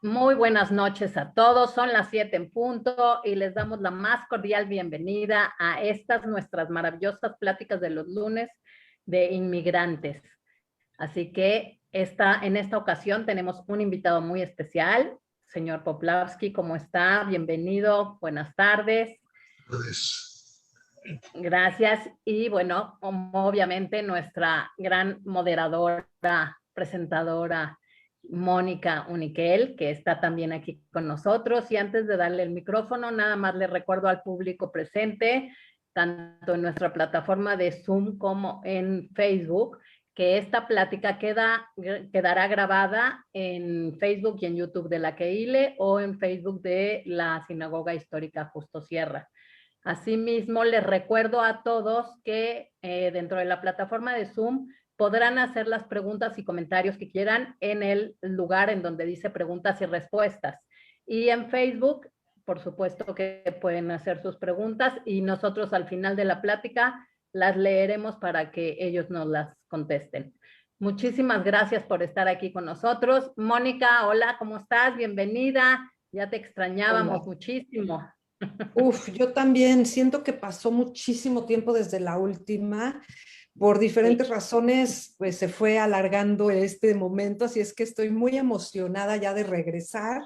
Muy buenas noches a todos. Son las 7 en punto y les damos la más cordial bienvenida a estas nuestras maravillosas pláticas de los lunes de inmigrantes. Así que en esta ocasión tenemos un invitado muy especial, señor Poplavsky. ¿Cómo está? Bienvenido. Buenas tardes. Pues, Gracias. Y bueno, obviamente nuestra gran moderadora, presentadora, Mónica Uniquel, que está también aquí con nosotros. Y antes de darle el micrófono, nada más le recuerdo al público presente, tanto en nuestra plataforma de Zoom como en Facebook, que esta plática quedará grabada en Facebook y en YouTube de la Keile o en Facebook de la Sinagoga Histórica Justo Sierra. Asimismo, les recuerdo a todos que dentro de la plataforma de Zoom podrán hacer las preguntas y comentarios que quieran en el lugar en donde dice preguntas y respuestas. Y en Facebook, por supuesto que pueden hacer sus preguntas y nosotros al final de la plática las leeremos para que ellos nos las contesten. Muchísimas gracias por estar aquí con nosotros. Mónica, hola, ¿cómo estás? Bienvenida. Ya te extrañábamos Hola. muchísimo. Yo también siento que pasó muchísimo tiempo desde la última. Por diferentes razones, pues se fue alargando este momento, así es que estoy muy emocionada ya de regresar,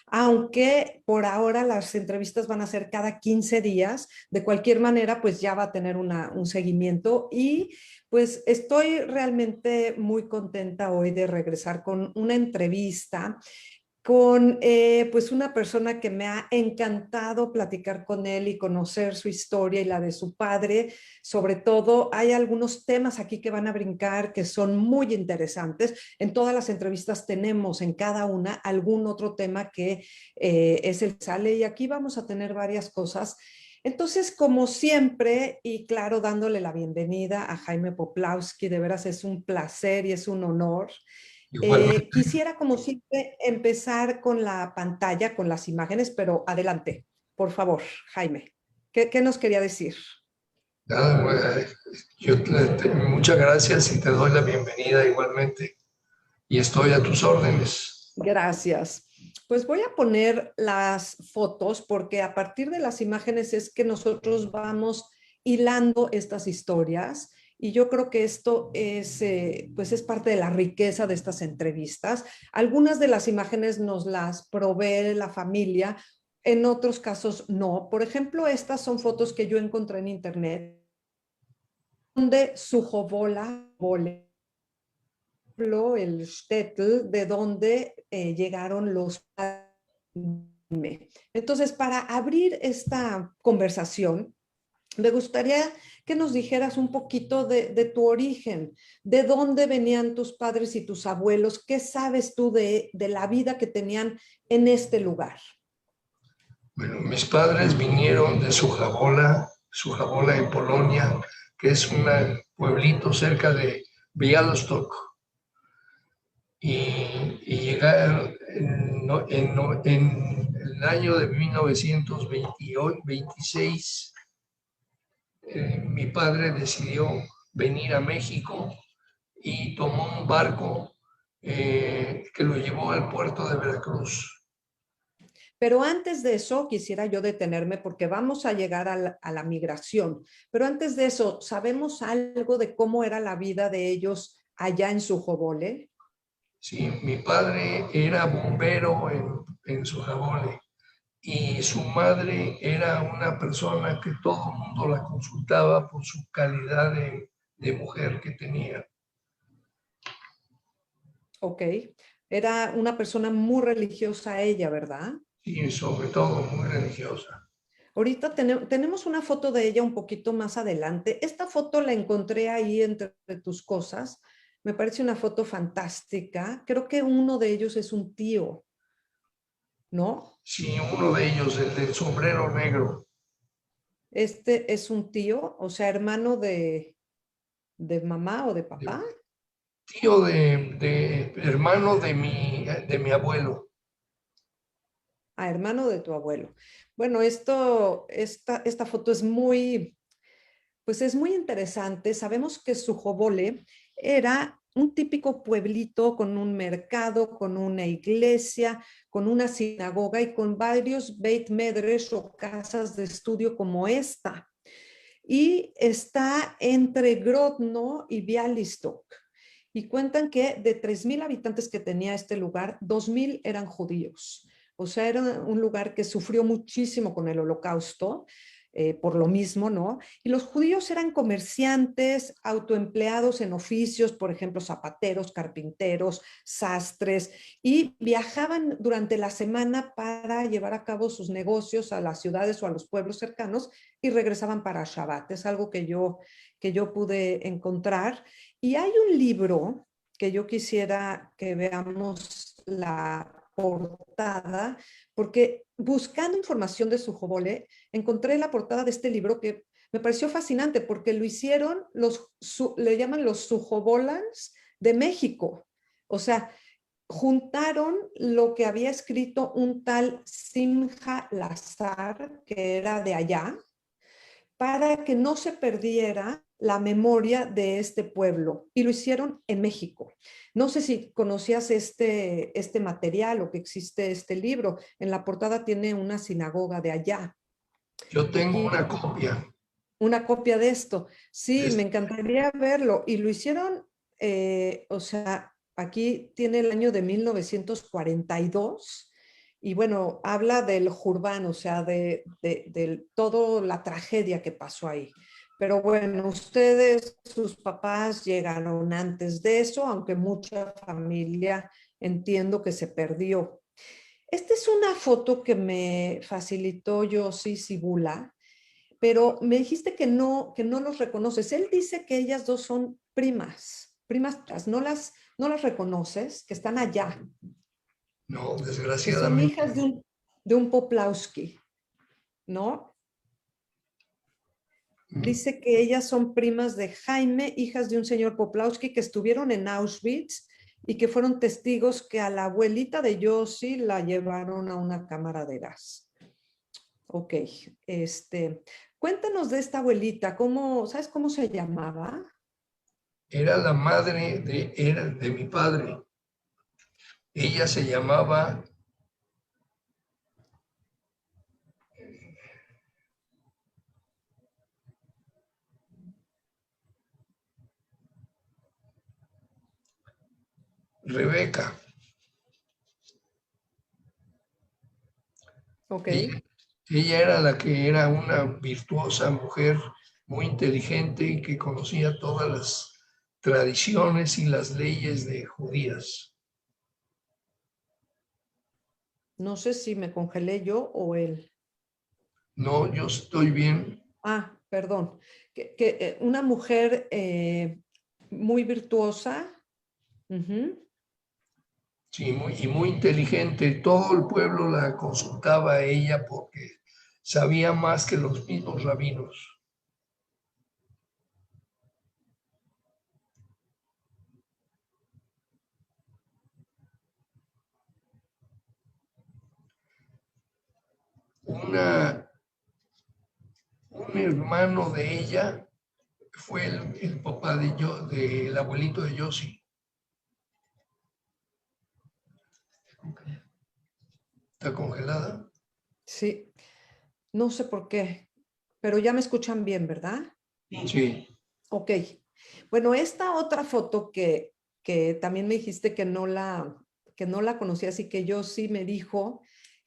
aunque por ahora las entrevistas van a ser cada 15 días. De cualquier manera, pues ya va a tener un seguimiento y pues estoy realmente muy contenta hoy de regresar con una entrevista con pues una persona que me ha encantado platicar con él y conocer su historia y la de su padre. Sobre todo, hay algunos temas aquí que van a brincar que son muy interesantes. En todas las entrevistas tenemos en cada una algún otro tema que es el que sale y aquí vamos a tener varias cosas. Entonces, como siempre, y claro, dándole la bienvenida a Jaime Poplavsky, de veras es un placer y es un honor. igualmente. Quisiera, como siempre, empezar con la pantalla, con las imágenes, pero adelante, por favor, Jaime. ¿Qué nos quería decir? Nada, muchas gracias y te doy la bienvenida igualmente. Y estoy a tus órdenes. Gracias. Pues voy a poner las fotos porque a partir de las imágenes es que nosotros vamos hilando estas historias y yo creo que esto es, pues es parte de la riqueza de estas entrevistas. Algunas de las imágenes nos las provee la familia, en otros casos no. Por ejemplo, estas son fotos que yo encontré en internet donde Sujovola, el shtetl, de donde llegaron los. Entonces, para abrir esta conversación, me gustaría que nos dijeras un poquito de tu origen, de dónde venían tus padres y tus abuelos, qué sabes tú de la vida que tenían en este lugar. Bueno, mis padres vinieron de Sujawola en Polonia, que es un pueblito cerca de Białystok. Y llegaron en el año de 1926. Mi padre decidió venir a México y tomó un barco que lo llevó al puerto de Veracruz. Pero antes de eso, quisiera yo detenerme porque vamos a llegar a la migración. Pero antes de eso, ¿sabemos algo de cómo era la vida de ellos allá en Sujowola? Sí, mi padre era bombero en Sujabole y su madre era una persona que todo el mundo la consultaba por su calidad de mujer que tenía. Ok. Era una persona muy religiosa ella, ¿verdad? Y sobre todo muy religiosa. Ahorita tenemos una foto de ella un poquito más adelante. Esta foto la encontré ahí entre tus cosas. Me parece una foto fantástica. Creo que uno de ellos es un tío, ¿no? Sí, uno de ellos, el del sombrero negro. Este es un tío, o sea, hermano de mamá o de papá. Tío de hermano de mi abuelo. Hermano de tu abuelo. Bueno, esta foto es muy, pues es muy interesante. Sabemos que Sujovole era un típico pueblito con un mercado, con una iglesia, con una sinagoga y con varios Beit Medrash o casas de estudio como esta. Y está entre Grodno y Bialystok. Y cuentan que de 3,000 habitantes que tenía este lugar, 2,000 eran judíos. O sea, era un lugar que sufrió muchísimo con el Holocausto, por lo mismo, ¿no? Y los judíos eran comerciantes, autoempleados en oficios, por ejemplo, zapateros, carpinteros, sastres, y viajaban durante la semana para llevar a cabo sus negocios a las ciudades o a los pueblos cercanos y regresaban para Shabbat. Es algo que yo pude encontrar. Y hay un libro que yo quisiera que veamos la portada, porque buscando información de Sujobole, encontré la portada de este libro que me pareció fascinante porque lo hicieron le llaman los Sujobolans de México. O sea, juntaron lo que había escrito un tal Simha Lazar, que era de allá, para que no se perdiera la memoria de este pueblo, y lo hicieron en México. No sé si conocías este material o que existe este libro. En la portada tiene una sinagoga de allá. Yo tengo una copia. Una copia de esto. Sí, me Este, encantaría verlo. Y lo hicieron, o sea, aquí tiene el año de 1942 y bueno, habla del Jurban, o sea, de toda la tragedia que pasó ahí. Pero bueno, ustedes, sus papás llegaron antes de eso, aunque mucha familia entiendo que se perdió. Esta es una foto que me facilitó Yossi Sibula, pero me dijiste que no los reconoces. Él dice que ellas dos son primas, no las reconoces, que están allá, no, que son desgraciadamente. hijas de un Poplawski, ¿no? Dice que ellas son primas de Jaime, hijas de un señor Poplawski que estuvieron en Auschwitz y que fueron testigos que a la abuelita de Yossi la llevaron a una cámara de gas. Ok, cuéntanos de esta abuelita, ¿sabes cómo se llamaba? Era la madre de mi padre. Ella se llamaba Rebeca. Ok. Ella era la que era una virtuosa mujer muy inteligente y que conocía todas las tradiciones y las leyes de judías. No sé si me congelé yo o él. No, yo estoy bien. Ah, perdón. Una mujer muy virtuosa. Ujú. Sí, y muy inteligente. Todo el pueblo la consultaba a ella porque sabía más que los mismos rabinos. Una, un hermano de ella fue el papá del abuelito de Yossi. Está congelada. Sí, no sé por qué, pero ya me escuchan bien, ¿verdad? Sí, Ok. Bueno, esta otra foto que también me dijiste que no la conocías y que yo sí me dijo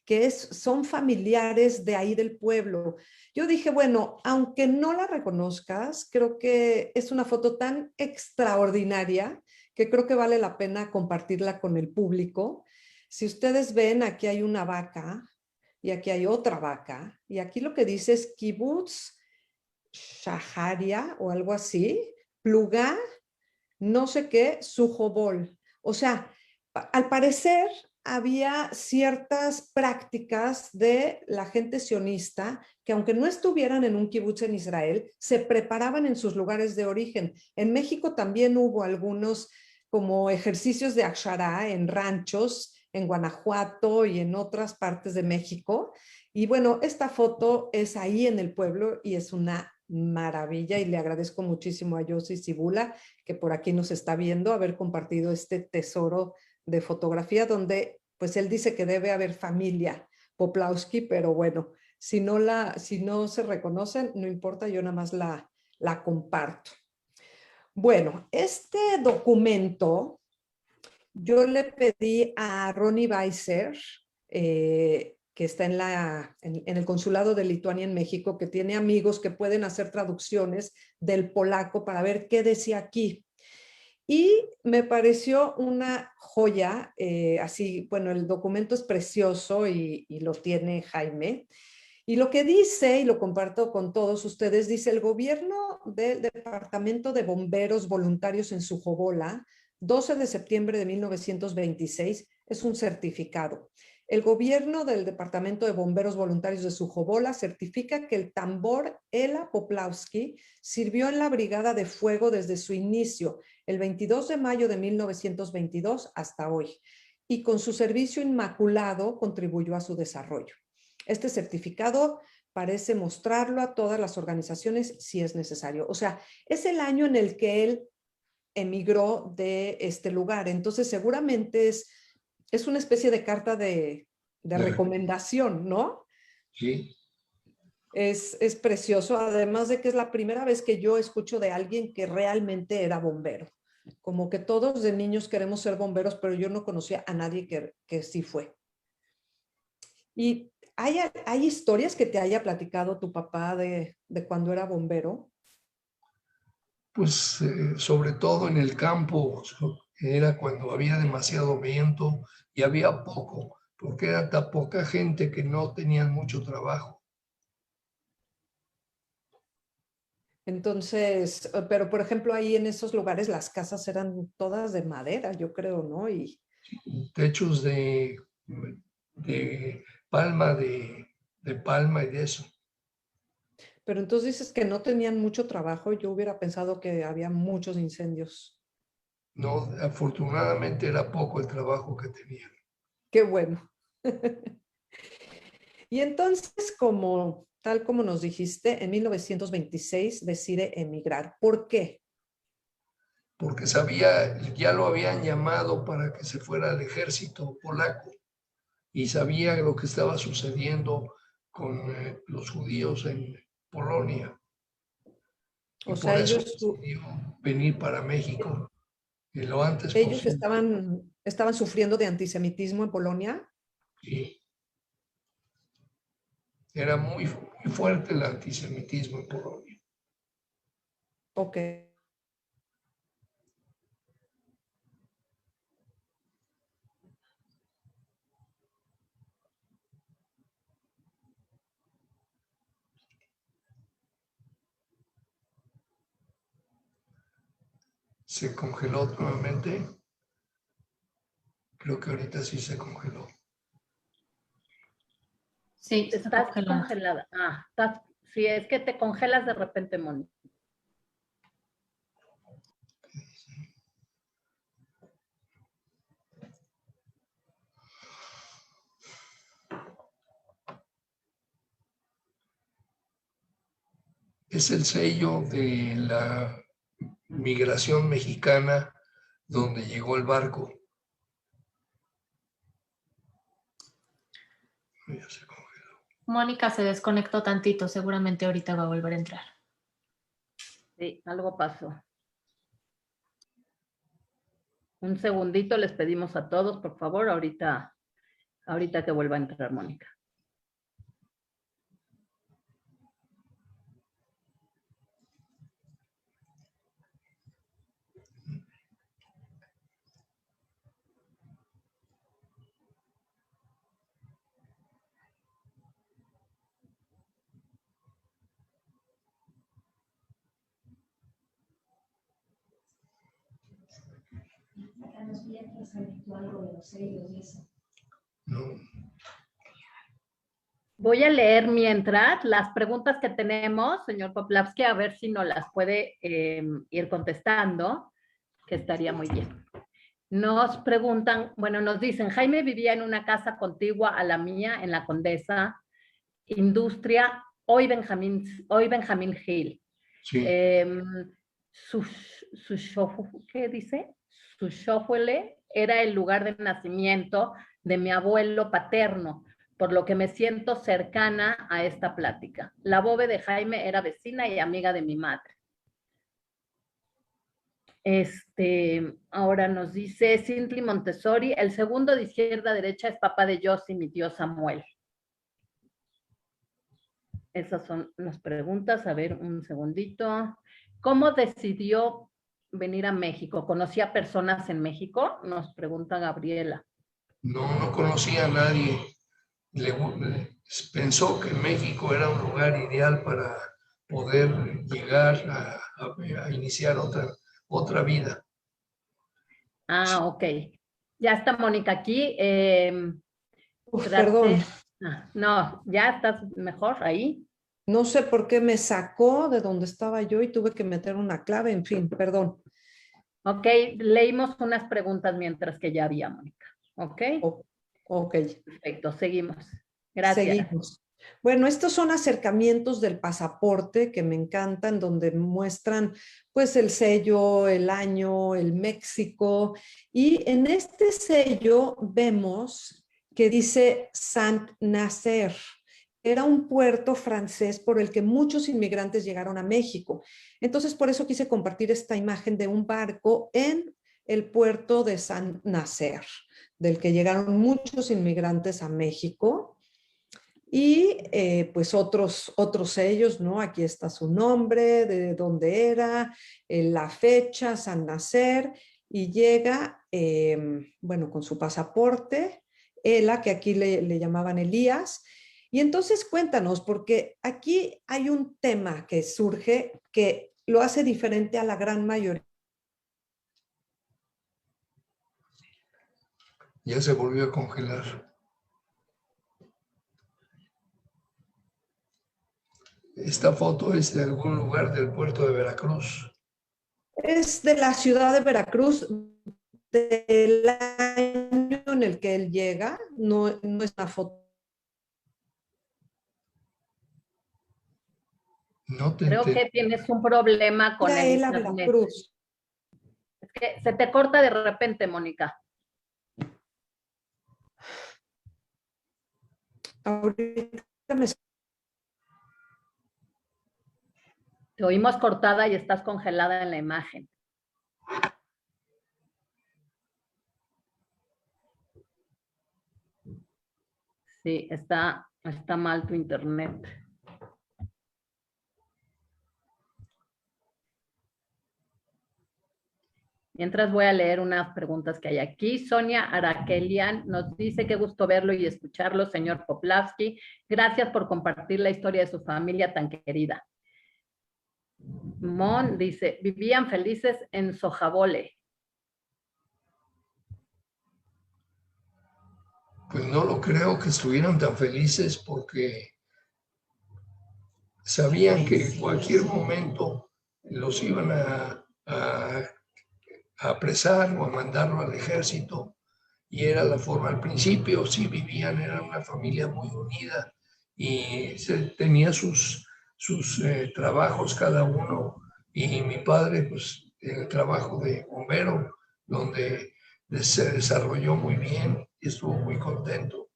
que son familiares de ahí del pueblo. Yo dije, bueno, aunque no la reconozcas, creo que es una foto tan extraordinaria que creo que vale la pena compartirla con el público. Si ustedes ven, aquí hay una vaca y aquí hay otra vaca, y aquí lo que dice es Kibbutz Shaharia o algo así, Plugá, no sé qué, Sujobol. O sea, al parecer había ciertas prácticas de la gente sionista que aunque no estuvieran en un kibutz en Israel, se preparaban en sus lugares de origen. En México también hubo algunos como ejercicios de Akshara en ranchos, en Guanajuato y en otras partes de México. Y bueno, esta foto es ahí en el pueblo y es una maravilla y le agradezco muchísimo a Yossi Cibula, que por aquí nos está viendo, haber compartido este tesoro de fotografía donde pues él dice que debe haber familia Poplawski, pero bueno, si no se reconocen, no importa, yo nada más la comparto. Bueno, este documento yo le pedí a Ronnie Weiser, que está en el consulado de Lituania en México, que tiene amigos que pueden hacer traducciones del polaco para ver qué decía aquí. Y me pareció una joya, así, bueno, el documento es precioso y lo tiene Jaime. Y lo que dice, y lo comparto con todos ustedes, dice el gobierno del Departamento de Bomberos Voluntarios en Sujobola, 12 de septiembre de 1926, es un certificado. El gobierno del Departamento de Bomberos Voluntarios de Sujobola certifica que el tambor Ela Poplawski sirvió en la Brigada de Fuego desde su inicio, el 22 de mayo de 1922 hasta hoy, y con su servicio inmaculado contribuyó a su desarrollo. Este certificado parece mostrarlo a todas las organizaciones si es necesario. O sea, es el año en el que él emigró de este lugar. Entonces, seguramente es una especie de carta de recomendación, ¿no? Sí. Es precioso, además de que es la primera vez que yo escucho de alguien que realmente era bombero. Como que todos de niños queremos ser bomberos, pero yo no conocía a nadie que sí fue. ¿Y hay historias que te haya platicado tu papá de cuando era bombero? Pues sobre todo en el campo, era cuando había demasiado viento y había poco, porque era tan poca gente que no tenían mucho trabajo. Entonces, pero por ejemplo, ahí en esos lugares las casas eran todas de madera, yo creo, ¿no? Y Techos de palma, de palma y de eso. pero entonces dices que no tenían mucho trabajo. Yo hubiera pensado que había muchos incendios. No, afortunadamente era poco el trabajo que tenían. Qué bueno. Y entonces, tal como nos dijiste, en 1926 decide emigrar. ¿Por qué? Porque sabía, ya lo habían llamado para que se fuera al ejército polaco y sabía lo que estaba sucediendo con los judíos en Polonia. Y O por sea, eso decidió venir para México lo antes ellos posible. estaban sufriendo de antisemitismo en Polonia. Sí. Era muy, muy fuerte el antisemitismo en Polonia. Ok. Se congeló nuevamente. Creo que ahorita sí se congeló. Sí, está Estás congelada. congelada. Sí, es que te congelas de repente, Moni. Es el sello de la migración mexicana donde llegó el barco. Ya se congeló. Mónica se desconectó tantito, seguramente ahorita va a volver a entrar. Sí, algo pasó. Un segundito les pedimos a todos, por favor, ahorita que vuelva a entrar Mónica. No. Voy a leer mientras las preguntas que tenemos, señor Poplawski, a ver si nos las puede ir contestando, que estaría muy bien. Nos preguntan, bueno, nos dicen, Jaime vivía en una casa contigua a la mía en la Condesa, industria hoy Benjamín Gil. Sí. ¿Qué dice? Sushofuele era el lugar de nacimiento de mi abuelo paterno, por lo que me siento cercana a esta plática. La Bobe de Jaime era vecina y amiga de mi madre. Ahora nos dice Cintli Montessori, el segundo de izquierda a derecha es papá de Yossi, mi tío Samuel. Esas son las preguntas. A ver, un segundito. ¿Cómo decidió venir a México? ¿Conocía personas en México? Nos pregunta Gabriela. No conocía a nadie. Pensó que México era un lugar ideal para poder llegar a iniciar otra vida. Ah, ok. Ya está Mónica aquí. Perdón. No, ya estás mejor ahí. No sé por qué me sacó de donde estaba yo y tuve que meter una clave, en fin, perdón. Ok, leímos unas preguntas mientras que ya había, Mónica. ¿Ok? Ok. Perfecto, seguimos. Gracias. Seguimos. Bueno, estos son acercamientos del pasaporte que me encantan, donde muestran pues el sello, el año, el México. Y en este sello vemos que dice Saint-Nazaire. Era un puerto francés por el que muchos inmigrantes llegaron a México. Entonces, por eso quise compartir esta imagen de un barco en el puerto de Saint-Nazaire, del que llegaron muchos inmigrantes a México. Y pues otros sellos, ¿no? Aquí está su nombre, de dónde era, la fecha, Saint-Nazaire, y llega, bueno, con su pasaporte, Ela, que aquí le llamaban Elías. Y entonces cuéntanos, porque aquí hay un tema que surge que lo hace diferente a la gran mayoría. Ya se volvió a congelar. Esta foto es de algún lugar del puerto de Veracruz. Es de la ciudad de Veracruz, del año en el que él llega, no es una foto. No te Creo entiendo. que tienes un problema con el Él a internet. Veracruz. Es que se te corta de repente, Mónica. Ahorita me... Te oímos cortada y estás congelada en la imagen. Sí, está mal tu internet. Mientras voy a leer unas preguntas que hay aquí. Sonia Arakelian nos dice, qué gusto verlo y escucharlo, señor Poplavsky. Gracias por compartir la historia de su familia tan querida. Mon dice, vivían felices en Sojabole. Pues no lo creo que estuvieran tan felices porque sabían que en cualquier momento los iban a apresar o a mandarlo al ejército. Y era la forma, al principio sí vivían, era una familia muy unida y tenía sus trabajos cada uno. Y mi padre, pues, el trabajo de bombero, donde se desarrolló muy bien y estuvo muy contento.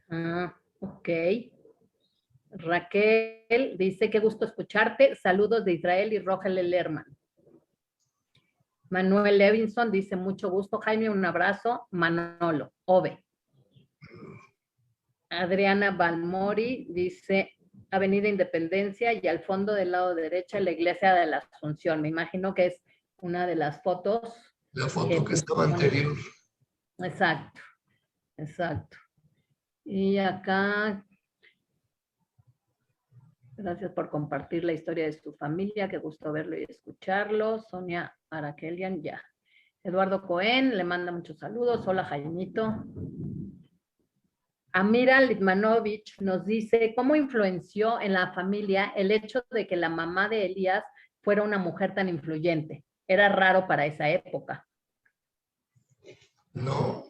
Ah, ok. Raquel dice, qué gusto escucharte. Saludos de Israel y Rogel Lerman. Manuel Levinson dice, mucho gusto, Jaime, un abrazo. Manolo, Ove. Adriana Balmori dice, Avenida Independencia y al fondo del lado derecha la iglesia de la Asunción. Me imagino que es una de las fotos. La foto que estaba anterior. Exacto, exacto. Y acá, gracias por compartir la historia de su familia, qué gusto verlo y escucharlo. Sonia Arakelian, ya. Eduardo Cohen le manda muchos saludos. Hola, Jaimito. Amira Litmanovich nos dice, ¿cómo influenció en la familia el hecho de que la mamá de Elías fuera una mujer tan influyente? Era raro para esa época. No,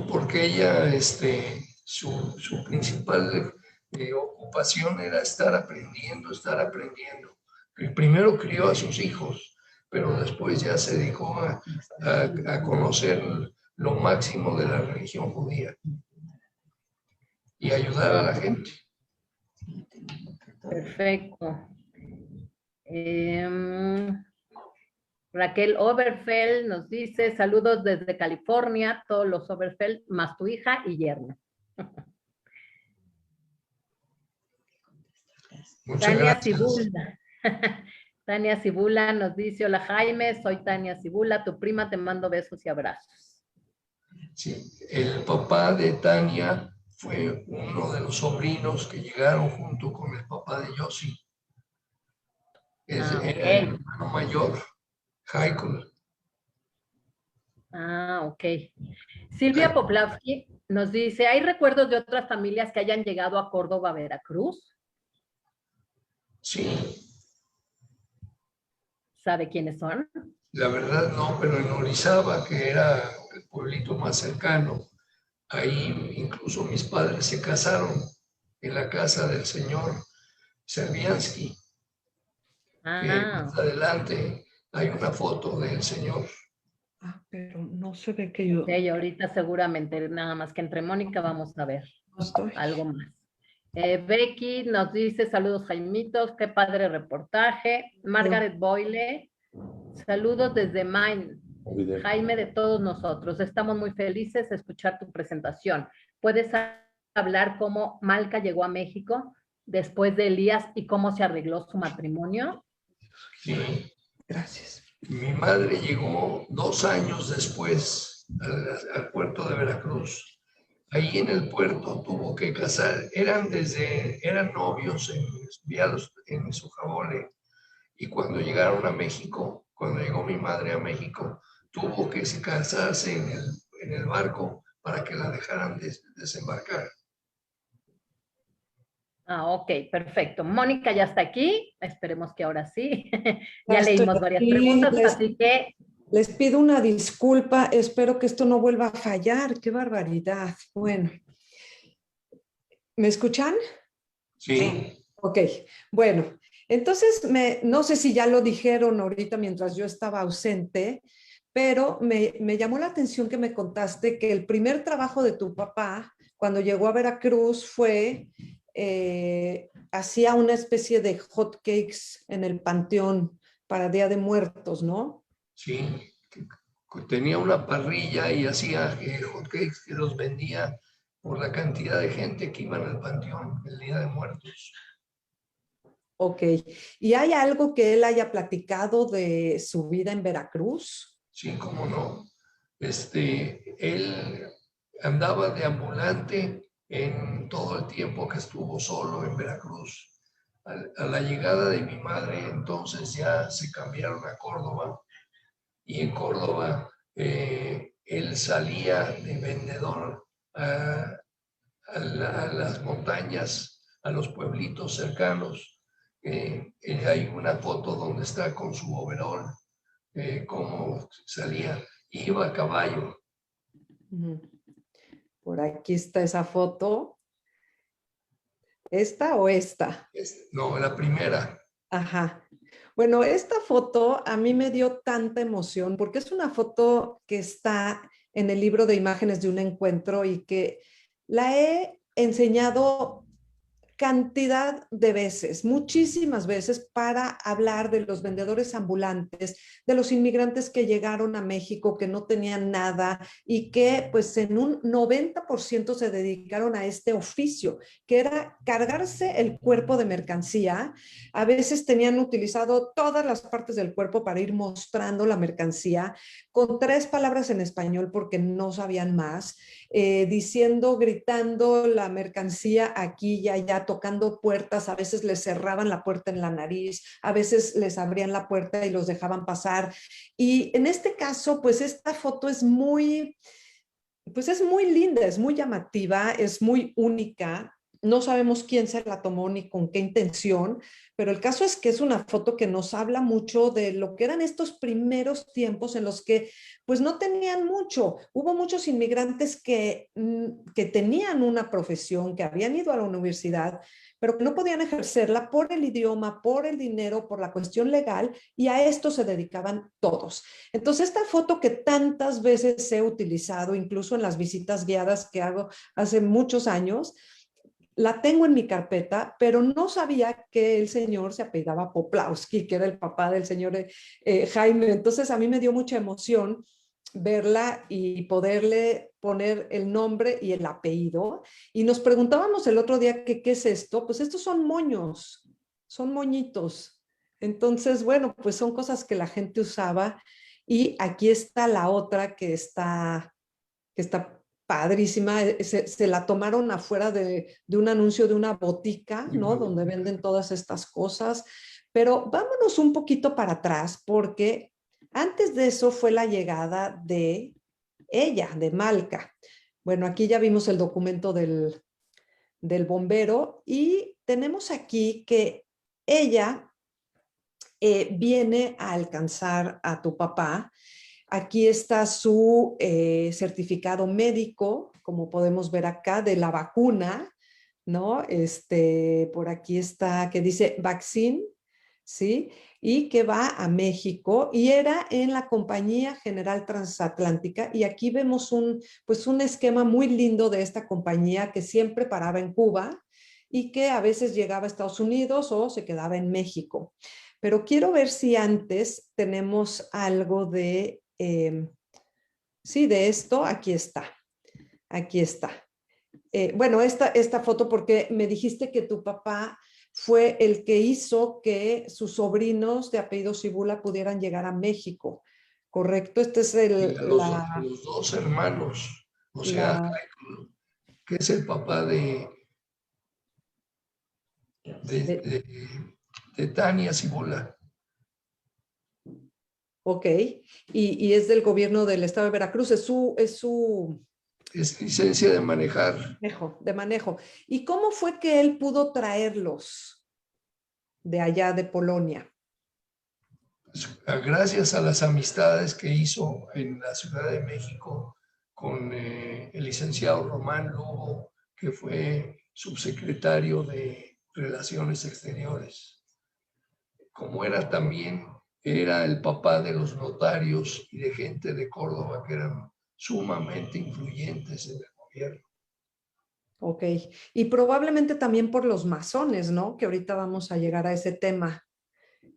porque ella, su principal ocupación era estar aprendiendo, estar aprendiendo. Primero crió a sus hijos, pero después ya se dedicó a conocer lo máximo de la religión judía y ayudar a la gente. Perfecto. Raquel Oberfeld nos dice, saludos desde California, todos los Oberfeld, más tu hija y yerno. Muchas Tania gracias. Cibula. Tania Cibula nos dice, hola Jaime, soy Tania Cibula, tu prima, te mando besos y abrazos. Sí, el papá de Tania fue uno de los sobrinos que llegaron junto con el papá de Yossi. Era el hermano mayor, Haikul. Ok. Silvia Poplavsky nos dice, ¿hay recuerdos de otras familias que hayan llegado a Córdoba, Veracruz? Sí. ¿Sabe quiénes son? La verdad no, pero en Orizaba, que era el pueblito más cercano, ahí incluso mis padres se casaron en la casa del señor Serviansky. Más adelante hay una foto del señor. Pero no se ve que yo... Ok, ahorita seguramente, nada más que entre Mónica vamos a ver algo más. Becky nos dice, saludos Jaimitos, qué padre reportaje. Margaret Boyle, saludos desde Maine. Jaime, de todos nosotros, estamos muy felices de escuchar tu presentación. ¿Puedes hablar cómo Malca llegó a México después de Elías y cómo se arregló su matrimonio? Sí. Gracias. Mi madre llegó 2 años después al puerto de Veracruz. Ahí en el puerto tuvo que casar. Eran novios en Sujabole. Y cuando llegaron a México, cuando llegó mi madre a México, tuvo que casarse en el barco para que la dejaran desembarcar. Ok, perfecto. Mónica ya está aquí. Esperemos que ahora sí. Ya leímos varias preguntas, así que... Les pido una disculpa. Espero que esto no vuelva a fallar. ¡Qué barbaridad! Bueno. ¿Me escuchan? Sí. Ok. Bueno, entonces no sé si ya lo dijeron ahorita mientras yo estaba ausente, pero me llamó la atención que me contaste que el primer trabajo de tu papá cuando llegó a Veracruz fue... hacía una especie de hot cakes en el Panteón para Día de Muertos, ¿no? Sí, tenía una parrilla y hacía hot cakes que los vendía por la cantidad de gente que iba al Panteón el Día de Muertos. Ok. ¿Y hay algo que él haya platicado de su vida en Veracruz? Sí, cómo no. Él andaba de ambulante en todo el tiempo que estuvo solo en Veracruz. A la llegada de mi madre, entonces ya se cambiaron a Córdoba. Y en Córdoba él salía de vendedor a las montañas, a los pueblitos cercanos. Hay una foto donde está con su overol, cómo salía, iba a caballo. Por aquí está esa foto. ¿Esta o esta? No, la primera. Ajá. Bueno, esta foto a mí me dio tanta emoción porque es una foto que está en el libro de imágenes de un encuentro y que la he enseñado cantidad de veces, muchísimas veces, para hablar de los vendedores ambulantes, de los inmigrantes que llegaron a México, que no tenían nada y que pues en un 90% se dedicaron a este oficio, que era cargarse el cuerpo de mercancía. A veces tenían utilizado todas las partes del cuerpo para ir mostrando la mercancía con 3 palabras en español porque no sabían más, diciendo, gritando la mercancía aquí y allá, tocando puertas. A veces les cerraban la puerta en la nariz, a veces les abrían la puerta y los dejaban pasar. Y en este caso, pues esta foto es muy linda, es muy llamativa, es muy única. No sabemos quién se la tomó ni con qué intención, pero el caso es que es una foto que nos habla mucho de lo que eran estos primeros tiempos en los que pues no tenían mucho. Hubo muchos inmigrantes que tenían una profesión, que habían ido a la universidad, pero que no podían ejercerla por el idioma, por el dinero, por la cuestión legal, y a esto se dedicaban todos. Entonces, esta foto que tantas veces he utilizado, incluso en las visitas guiadas que hago hace muchos años, la tengo en mi carpeta, pero no sabía que el señor se apellidaba Poplawski, que era el papá del señor Jaime. Entonces a mí me dio mucha emoción verla y poderle poner el nombre y el apellido. Y nos preguntábamos el otro día que qué es esto. Pues estos son moños, son moñitos. Entonces, bueno, pues son cosas que la gente usaba. Y aquí está la otra que está padrísima. Se la tomaron afuera de un anuncio de una botica, ¿no? Donde venden todas estas cosas. Pero vámonos un poquito para atrás, porque antes de eso fue la llegada de ella, de Malca. Bueno, aquí ya vimos el documento del bombero y tenemos aquí que ella viene a alcanzar a tu papá. Aquí está su certificado médico, como podemos ver acá, de la vacuna, ¿no? Por aquí está que dice vaccine, ¿sí? Y que va a México y era en la Compañía General Transatlántica. Y aquí vemos pues un esquema muy lindo de esta compañía que siempre paraba en Cuba y que a veces llegaba a Estados Unidos o se quedaba en México. Pero quiero ver si antes tenemos algo sí, de esto. Aquí está, aquí está. Bueno, esta foto, porque me dijiste que tu papá fue el que hizo que sus sobrinos de apellido Cibula pudieran llegar a México, ¿correcto? Este es Y los dos hermanos, o sea, la, que es el papá de, de Tania Cibola. ok, y es del gobierno del estado de Veracruz, es su Es licencia de manejar. de manejo. ¿Y cómo fue que él pudo traerlos de allá de Polonia? Gracias a las amistades que hizo en la Ciudad de México con el licenciado Román Lugo, que fue subsecretario de Relaciones Exteriores. Como era el papá de los notarios y de gente de Córdoba que eran sumamente influyentes en el gobierno. Ok, y probablemente también por los masones, ¿no? Que ahorita vamos a llegar a ese tema,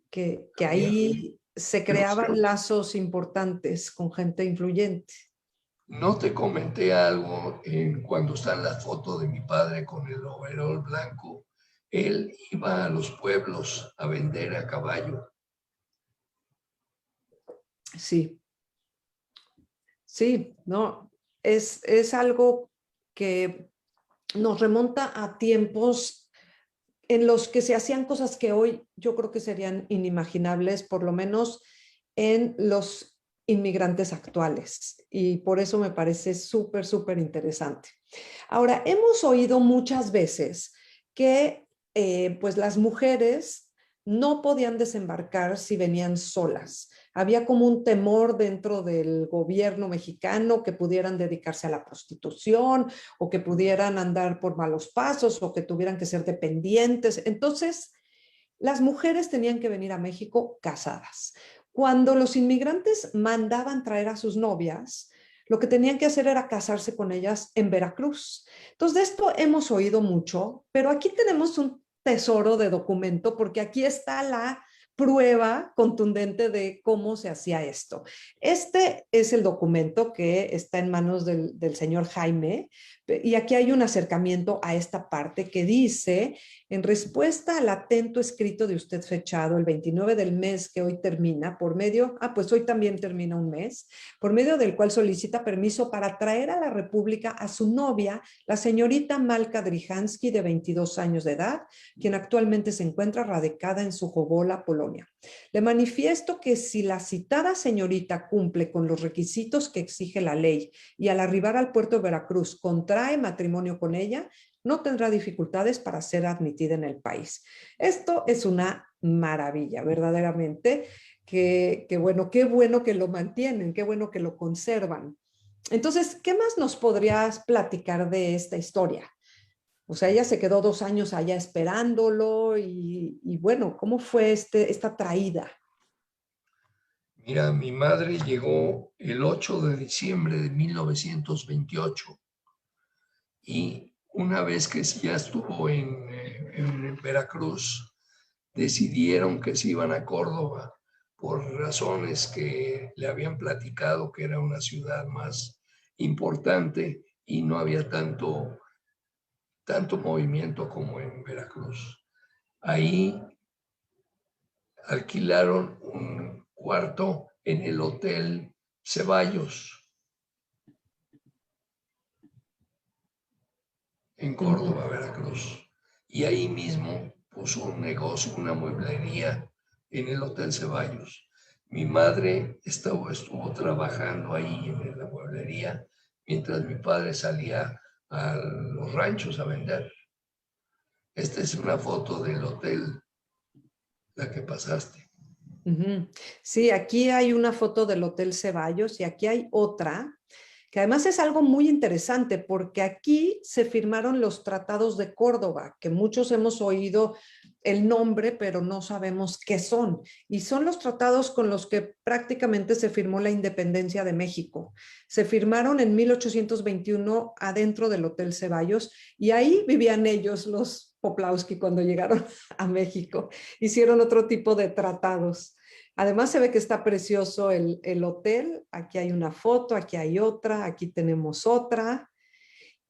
que ahí se creaban lazos importantes con gente influyente. No te comenté algo cuando está en la foto de mi padre con el overol blanco. Él iba a los pueblos a vender a caballo. Sí, sí, no, es algo que nos remonta a tiempos en los que se hacían cosas que hoy yo creo que serían inimaginables, por lo menos en los inmigrantes actuales. Y por eso me parece súper, súper interesante. Ahora, hemos oído muchas veces que pues las mujeres no podían desembarcar si venían solas. Había como un temor dentro del gobierno mexicano que pudieran dedicarse a la prostitución o que pudieran andar por malos pasos o que tuvieran que ser dependientes. Entonces, las mujeres tenían que venir a México casadas. Cuando los inmigrantes mandaban traer a sus novias, lo que tenían que hacer era casarse con ellas en Veracruz. Entonces, de esto hemos oído mucho, pero aquí tenemos un tesoro de documento porque aquí está la prueba contundente de cómo se hacía esto. Este es el documento que está en manos del señor Jaime y aquí hay un acercamiento a esta parte que dice: en respuesta al atento escrito de usted fechado el 29 del mes que hoy termina, pues hoy también termina un mes, por medio del cual solicita permiso para traer a la República a su novia, la señorita Malka Drijansky, de 22 años de edad, quien actualmente se encuentra radicada en Sujovola, Polonia. Le manifiesto que si la citada señorita cumple con los requisitos que exige la ley y al arribar al puerto de Veracruz contrae matrimonio con ella, no tendrá dificultades para ser admitida en el país. Esto es una maravilla, verdaderamente, que bueno, qué bueno que lo mantienen, qué bueno que lo conservan. Entonces, ¿qué más nos podrías platicar de esta historia? O sea, ella se quedó 2 años allá esperándolo y bueno, ¿cómo fue esta traída? Mira, mi madre llegó el 8 de diciembre de 1928 y una vez que ya estuvo en Veracruz, decidieron que se iban a Córdoba por razones que le habían platicado que era una ciudad más importante y no había tanto movimiento como en Veracruz. Ahí alquilaron un cuarto en el Hotel Ceballos, en Córdoba, Veracruz. Y ahí mismo puso un negocio, una mueblería en el Hotel Ceballos. Mi madre estuvo trabajando ahí en la mueblería mientras mi padre salía a los ranchos a vender. Esta es una foto del hotel, la que pasaste. Ujú. Sí, aquí hay una foto del Hotel Ceballos y aquí hay otra, que además es algo muy interesante porque aquí se firmaron los tratados de Córdoba, que muchos hemos oído el nombre, pero no sabemos qué son. Y son los tratados con los que prácticamente se firmó la independencia de México. Se firmaron en 1821 adentro del Hotel Ceballos y ahí vivían ellos, los Poplawski, cuando llegaron a México. Hicieron otro tipo de tratados. Además se ve que está precioso el hotel. Aquí hay una foto, aquí hay otra, aquí tenemos otra.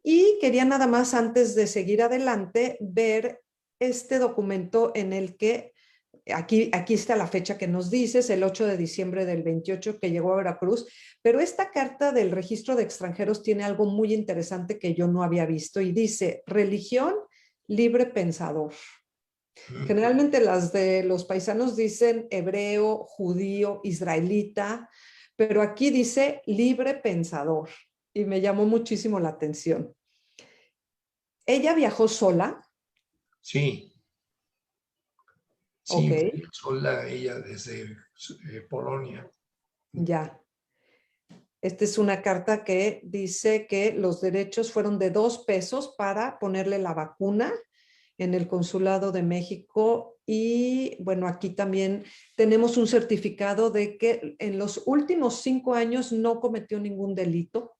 Y quería nada más, antes de seguir adelante, ver este documento en el que, aquí está la fecha que nos dices, el 8 de diciembre del 28 que llegó a Veracruz, pero esta carta del registro de extranjeros tiene algo muy interesante que yo no había visto y dice, religión, libre pensador. Generalmente las de los paisanos dicen hebreo, judío, israelita, pero aquí dice libre pensador y me llamó muchísimo la atención. Ella viajó sola. Sí, Ok, sí, sola ella desde Polonia. ya. Esta es una carta que dice que los derechos fueron de 2 pesos para ponerle la vacuna en el Consulado de México y bueno, aquí también tenemos un certificado de que en los últimos 5 años no cometió ningún delito.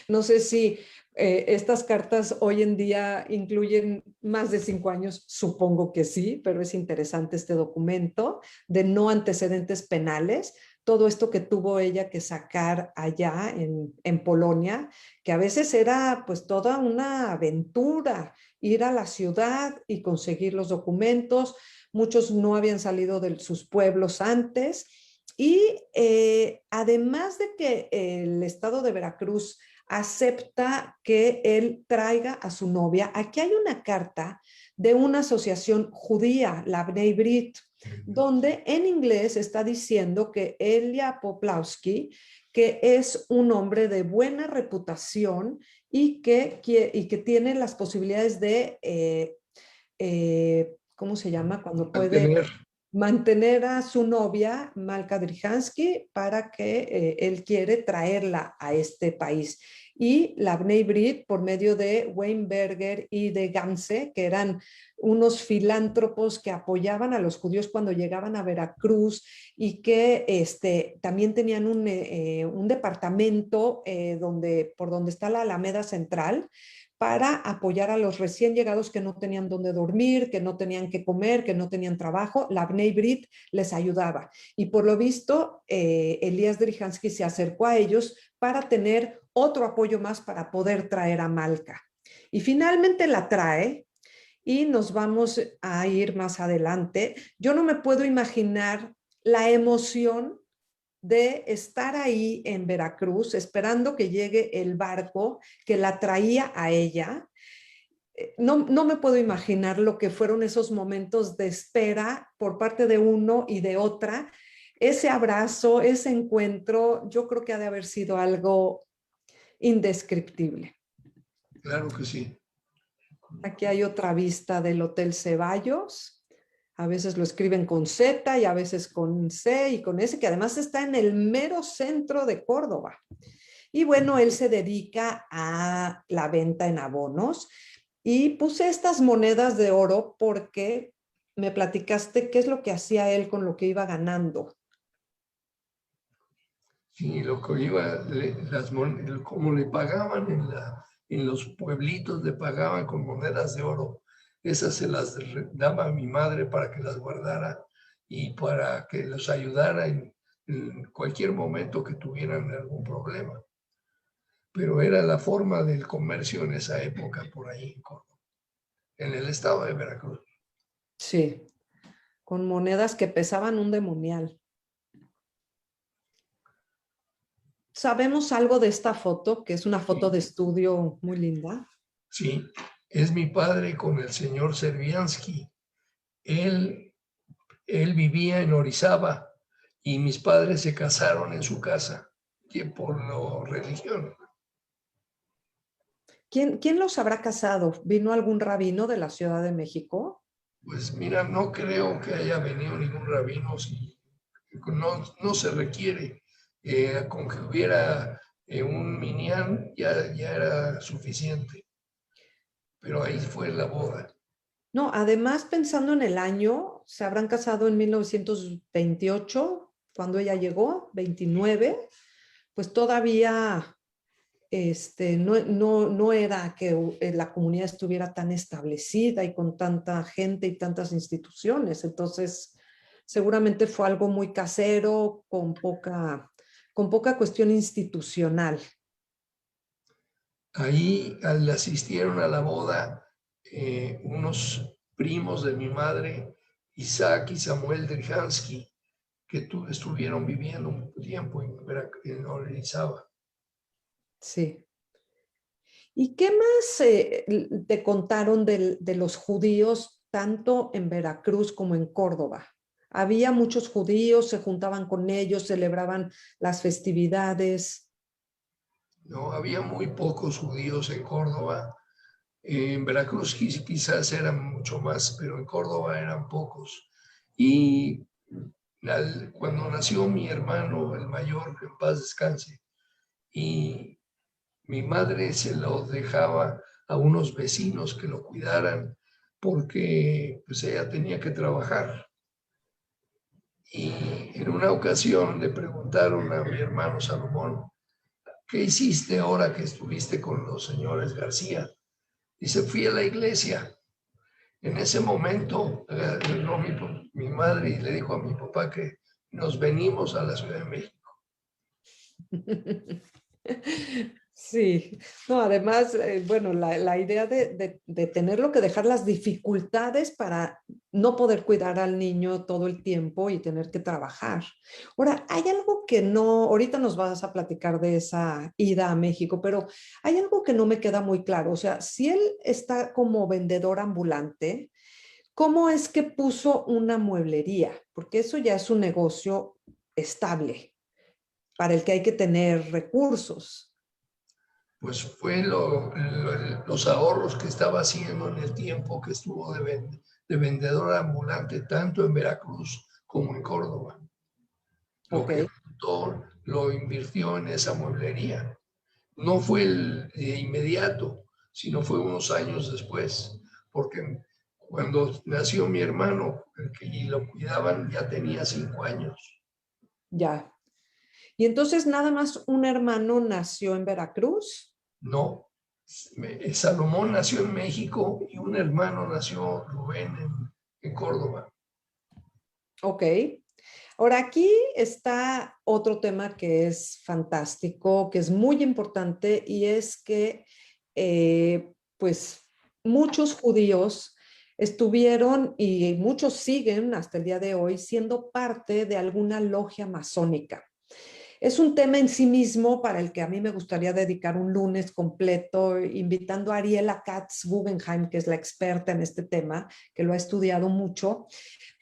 No sé si estas cartas hoy en día incluyen más de 5 años, supongo que sí, pero es interesante este documento de no antecedentes penales. Todo esto que tuvo ella que sacar allá en Polonia, que a veces era pues toda una aventura ir a la ciudad y conseguir los documentos. Muchos no habían salido de sus pueblos antes. Y además de que el estado de Veracruz acepta que él traiga a su novia, aquí hay una carta de una asociación judía, la Bnei Brit, donde en inglés está diciendo que Elia Poplawski, que es un hombre de buena reputación y que tiene las posibilidades de, ¿cómo se llama? Cuando puede mantener a su novia, Malka Drihansky, para que él quiere traerla a este país. Y la Bnei Brit, por medio de Weinberger y de Gamse, que eran unos filántropos que apoyaban a los judíos cuando llegaban a Veracruz y que también tenían un departamento por donde está la Alameda Central, para apoyar a los recién llegados que no tenían dónde dormir, que no tenían que comer, que no tenían trabajo. La Bnei Brit les ayudaba. Y por lo visto, Elías Drihansky se acercó a ellos para tener otro apoyo más para poder traer a Malka. Y finalmente la trae y nos vamos a ir más adelante. Yo no me puedo imaginar la emoción de estar ahí en Veracruz esperando que llegue el barco que la traía a ella. No me puedo imaginar lo que fueron esos momentos de espera por parte de uno y de otra. Ese abrazo, ese encuentro, yo creo que ha de haber sido algo indescriptible. Claro que sí. Aquí hay otra vista del Hotel Ceballos. A veces lo escriben con Z y a veces con C y con S, que además está en el mero centro de Córdoba. Y bueno, él se dedica a la venta en abonos. Y puse estas monedas de oro porque me platicaste qué es lo que hacía él con lo que iba ganando. Sí, lo que iba, como le pagaban en los pueblitos, le pagaban con monedas de oro. Esas se las daba a mi madre para que las guardara y para que los ayudara en cualquier momento que tuvieran algún problema. Pero era la forma del comercio en esa época por ahí en Córdoba, en el estado de Veracruz. Sí, con monedas que pesaban un demonial. ¿Sabemos algo de esta foto, que es una foto de estudio muy linda? Sí, es mi padre con el señor Serviansky. Él vivía en Orizaba y mis padres se casaron en su casa por la religión. ¿Quién los habrá casado? ¿Vino algún rabino de la Ciudad de México? Pues mira, no creo que haya venido ningún rabino, si no se requiere. Con que hubiera un minyan ya era suficiente. Pero ahí fue la boda. No, además pensando en el año, se habrán casado en 1928, cuando ella llegó, 29, pues todavía no era que la comunidad estuviera tan establecida y con tanta gente y tantas instituciones. Entonces, seguramente fue algo muy casero, con poca cuestión institucional. Ahí asistieron a la boda unos primos de mi madre, Isaac y Samuel Drijansky, que estuvieron viviendo un tiempo en Orizaba. Sí. ¿Y qué más te contaron de los judíos, tanto en Veracruz como en Córdoba? Había muchos judíos, se juntaban con ellos, celebraban las festividades. No, había muy pocos judíos en Córdoba. En Veracruz quizás eran mucho más, pero en Córdoba eran pocos. Y cuando nació mi hermano, el mayor, que en paz descanse, y mi madre se lo dejaba a unos vecinos que lo cuidaran porque pues ella tenía que trabajar. Y en una ocasión le preguntaron a mi hermano Salomón, ¿qué hiciste ahora que estuviste con los señores García? Dice, fui a la iglesia. En ese momento agarró mi madre y le dijo a mi papá que nos venimos a la Ciudad de México. Sí, no, además, bueno, la idea de tenerlo que dejar las dificultades para no poder cuidar al niño todo el tiempo y tener que trabajar. Ahora, hay algo que no, ahorita nos vas a platicar de esa ida a México, pero hay algo que no me queda muy claro. O sea, si él está como vendedor ambulante, ¿cómo es que puso una mueblería? Porque eso ya es un negocio estable para el que hay que tener recursos. Pues fue los ahorros que estaba haciendo en el tiempo que estuvo de vendedor ambulante, tanto en Veracruz como en Córdoba. Lo que juntó, lo invirtió en esa mueblería. No fue inmediato, sino fue unos años después, porque cuando nació mi hermano, y lo cuidaban, ya tenía 5 años. Ya. Y entonces nada más un hermano nació en Veracruz. No, Salomón nació en México y un hermano nació, Rubén, en Córdoba. Ok. Ahora aquí está otro tema que es fantástico, que es muy importante y es que pues muchos judíos estuvieron y muchos siguen hasta el día de hoy siendo parte de alguna logia masónica. Es un tema en sí mismo para el que a mí me gustaría dedicar un lunes completo, invitando a Ariela Katz-Guggenheim, que es la experta en este tema, que lo ha estudiado mucho.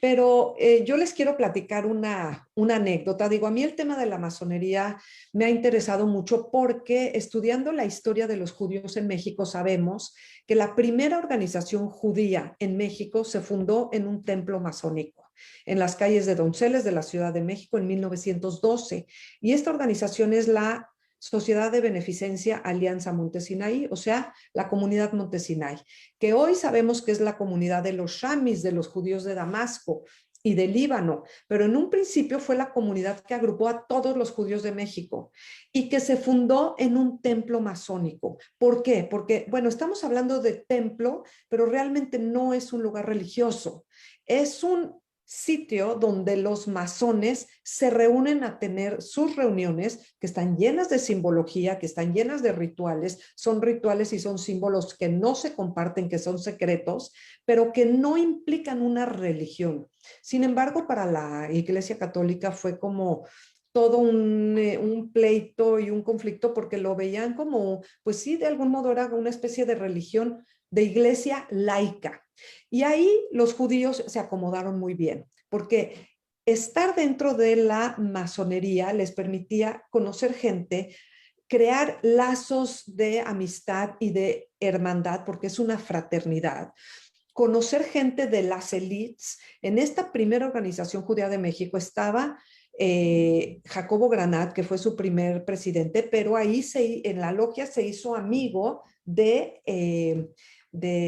Pero yo les quiero platicar una anécdota. Digo, a mí el tema de la masonería me ha interesado mucho porque estudiando la historia de los judíos en México sabemos que la primera organización judía en México se fundó en un templo masónico, en las calles de Donceles de la Ciudad de México en 1912. Y esta organización es la Sociedad de Beneficencia Alianza Montesinaí, o sea, la comunidad Montesinaí, que hoy sabemos que es la comunidad de los shamis, de los judíos de Damasco y de Líbano, pero en un principio fue la comunidad que agrupó a todos los judíos de México y que se fundó en un templo masónico. ¿Por qué? Porque, bueno, estamos hablando de templo, pero realmente no es un lugar religioso, es un sitio donde los masones se reúnen a tener sus reuniones que están llenas de simbología, que están llenas de rituales, son rituales y son símbolos que no se comparten, que son secretos, pero que no implican una religión. Sin embargo, para la Iglesia Católica fue como todo un pleito y un conflicto porque lo veían como, pues sí, de algún modo era una especie de religión de iglesia laica. Y ahí los judíos se acomodaron muy bien, porque estar dentro de la masonería les permitía conocer gente, crear lazos de amistad y de hermandad, porque es una fraternidad, conocer gente de las élites. En esta primera organización judía de México estaba Jacobo Granat, que fue su primer presidente, pero ahí en la logia se hizo amigo de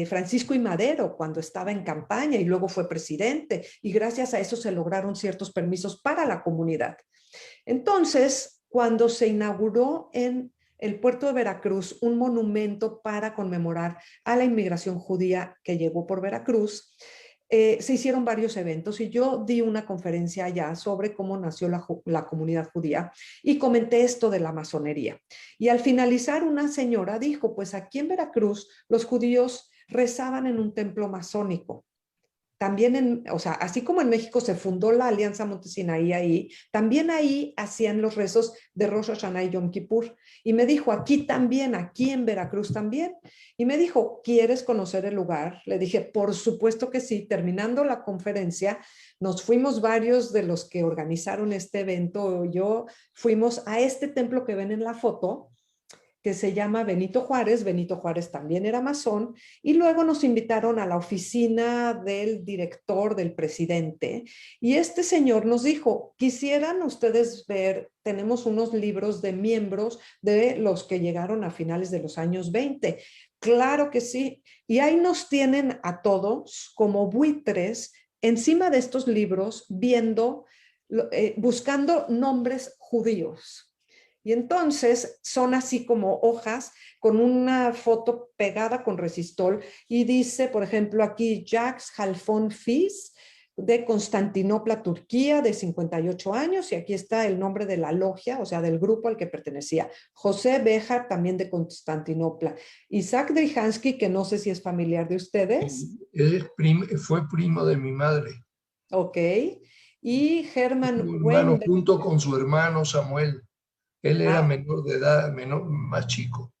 Francisco I. Madero cuando estaba en campaña y luego fue presidente, y gracias a eso se lograron ciertos permisos para la comunidad. Entonces, cuando se inauguró en el puerto de Veracruz un monumento para conmemorar a la inmigración judía que llegó por Veracruz, se hicieron varios eventos y yo di una conferencia allá sobre cómo nació la comunidad judía y comenté esto de la masonería. Y al finalizar una señora dijo, pues aquí en Veracruz los judíos rezaban en un templo masónico. También, o sea, así como en México se fundó la Alianza Montesinaí ahí, también ahí hacían los rezos de Rosh Hashanah y Yom Kippur. Y me dijo, aquí también, aquí en Veracruz también. Y me dijo, ¿quieres conocer el lugar? Le dije, por supuesto que sí. Terminando la conferencia, nos fuimos varios de los que organizaron este evento. Yo fuimos a este templo que ven en la foto, que se llama Benito Juárez. Benito Juárez también era masón, y luego nos invitaron a la oficina del director, del presidente, y este señor nos dijo, quisieran ustedes ver, tenemos unos libros de miembros de los que llegaron a finales de los años 20. Claro que sí, y ahí nos tienen a todos como buitres encima de estos libros viendo, buscando nombres judíos. Y entonces son así como hojas con una foto pegada con resistol y dice, por ejemplo, aquí Jacques Halfon Fils de Constantinopla, Turquía, de 58 años, y aquí está el nombre de la logia, o sea, del grupo al que pertenecía. José Béjar, también de Constantinopla. Isaac Drijansky, que no sé si es familiar de ustedes. Fue primo de mi madre. Ok. Y Hermann hermano, junto con su hermano Samuel. Él era menor de edad, más chico.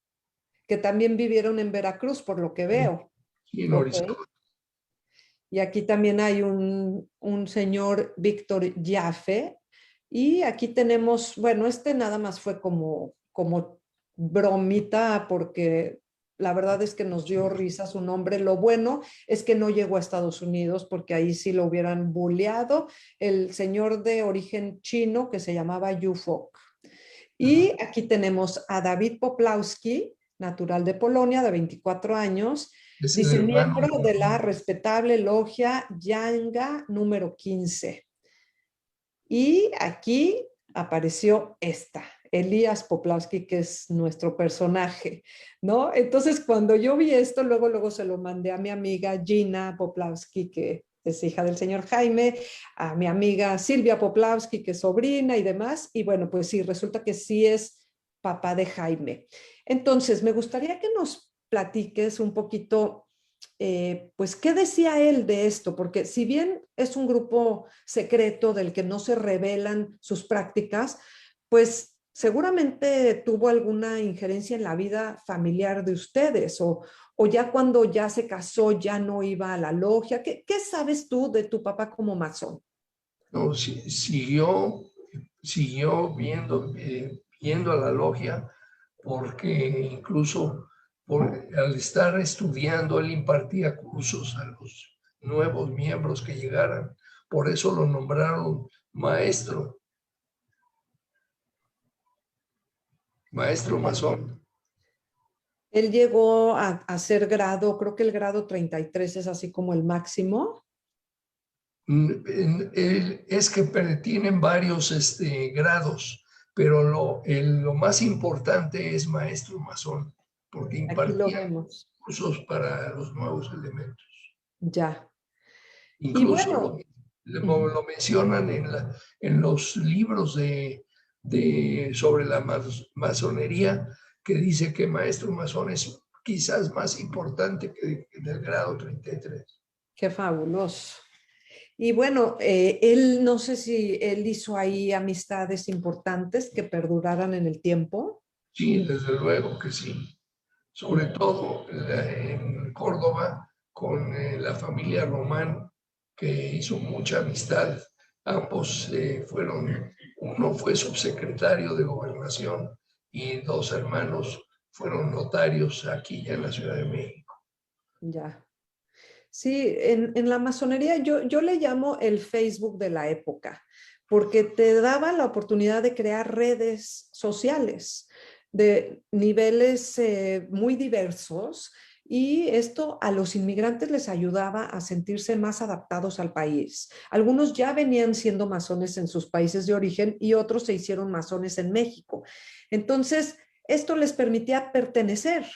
Que también vivieron en Veracruz, por lo que veo. Sí, en Orizaba. Y aquí también hay un señor Víctor Jaffe. Y aquí tenemos, bueno, este nada más fue como bromita, porque la verdad es que nos dio risa su nombre. Lo bueno es que no llegó a Estados Unidos, porque ahí sí lo hubieran bulleado. El señor de origen chino que se llamaba Yu Fok. Y aquí tenemos a David Poplawski, natural de Polonia, de 24 años. Dice, miembro de la respetable logia Yanga número 15. Y aquí apareció esta, Elías Poplawski, que es nuestro personaje, ¿no? Entonces, cuando yo vi esto, luego se lo mandé a mi amiga Gina Poplawski, que es hija del señor Jaime, a mi amiga Silvia Poplawski, que es sobrina y demás, y bueno, pues sí, resulta que sí es papá de Jaime. Entonces, me gustaría que nos platiques un poquito, pues, ¿qué decía él de esto? Porque si bien es un grupo secreto del que no se revelan sus prácticas, pues seguramente tuvo alguna injerencia en la vida familiar de ustedes, o ya cuando ya se casó ya no iba a la logia. ¿Qué sabes tú de tu papá como masón? No, siguió viendo a la logia, porque incluso al estar estudiando, él impartía cursos a los nuevos miembros que llegaran. Por eso lo nombraron maestro masón. Él llegó a hacer grado, creo que el grado 33 es así como el máximo. Es que tienen varios grados, pero lo más importante es maestro masón, porque Aquí lo impartía vemos. cursos para los nuevos elementos. Ya. Y Incluso bueno, lo mencionan en los libros sobre la masonería, que dice que maestro masón es quizás más importante que del grado 33. qué fabuloso. Y bueno, él, no sé si él hizo ahí amistades importantes que perduraran en el tiempo. Sí, desde luego que sí. Sobre todo en Córdoba con la familia Román, que hizo mucha amistad. Ambos uno fue subsecretario de Gobernación y dos hermanos fueron notarios aquí ya en la Ciudad de México. Ya. Sí, en la masonería yo le llamo el Facebook de la época, porque te daba la oportunidad de crear redes sociales de niveles muy diversos y esto a los inmigrantes les ayudaba a sentirse más adaptados al país. Algunos ya venían siendo masones en sus países de origen y otros se hicieron masones en México. Entonces, esto les permitía pertenecer,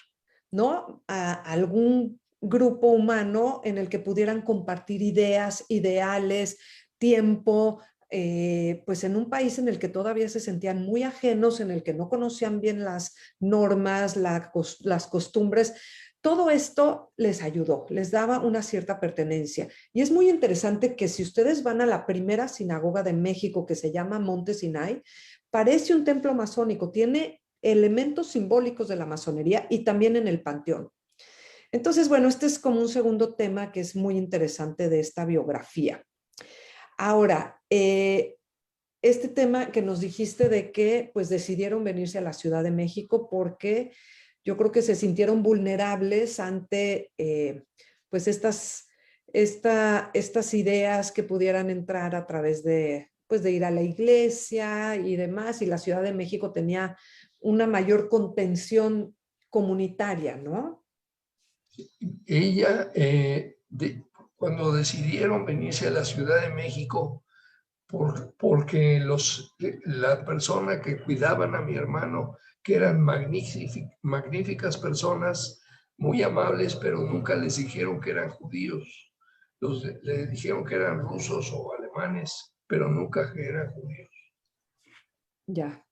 ¿no? A algún grupo humano en el que pudieran compartir ideas, ideales, tiempo, pues en un país en el que todavía se sentían muy ajenos, en el que no conocían bien las normas, las costumbres. Todo esto les ayudó, les daba una cierta pertenencia. Y es muy interesante que si ustedes van a la primera sinagoga de México, que se llama Monte Sinai, parece un templo masónico, tiene elementos simbólicos de la masonería y también en el panteón. Entonces, bueno, este es como un segundo tema que es muy interesante de esta biografía. Ahora, este tema que nos dijiste de que pues decidieron venirse a la Ciudad de México porque yo creo que se sintieron vulnerables ante pues estas ideas que pudieran entrar a través de, pues, de ir a la iglesia y demás, y la Ciudad de México tenía una mayor contención comunitaria, ¿no? Ella, cuando decidieron venirse a la Ciudad de México, porque la persona que cuidaban a mi hermano, que eran magníficas personas, muy amables, pero nunca les dijeron que eran judíos. Les dijeron que eran rusos o alemanes, pero nunca que eran judíos. Ya,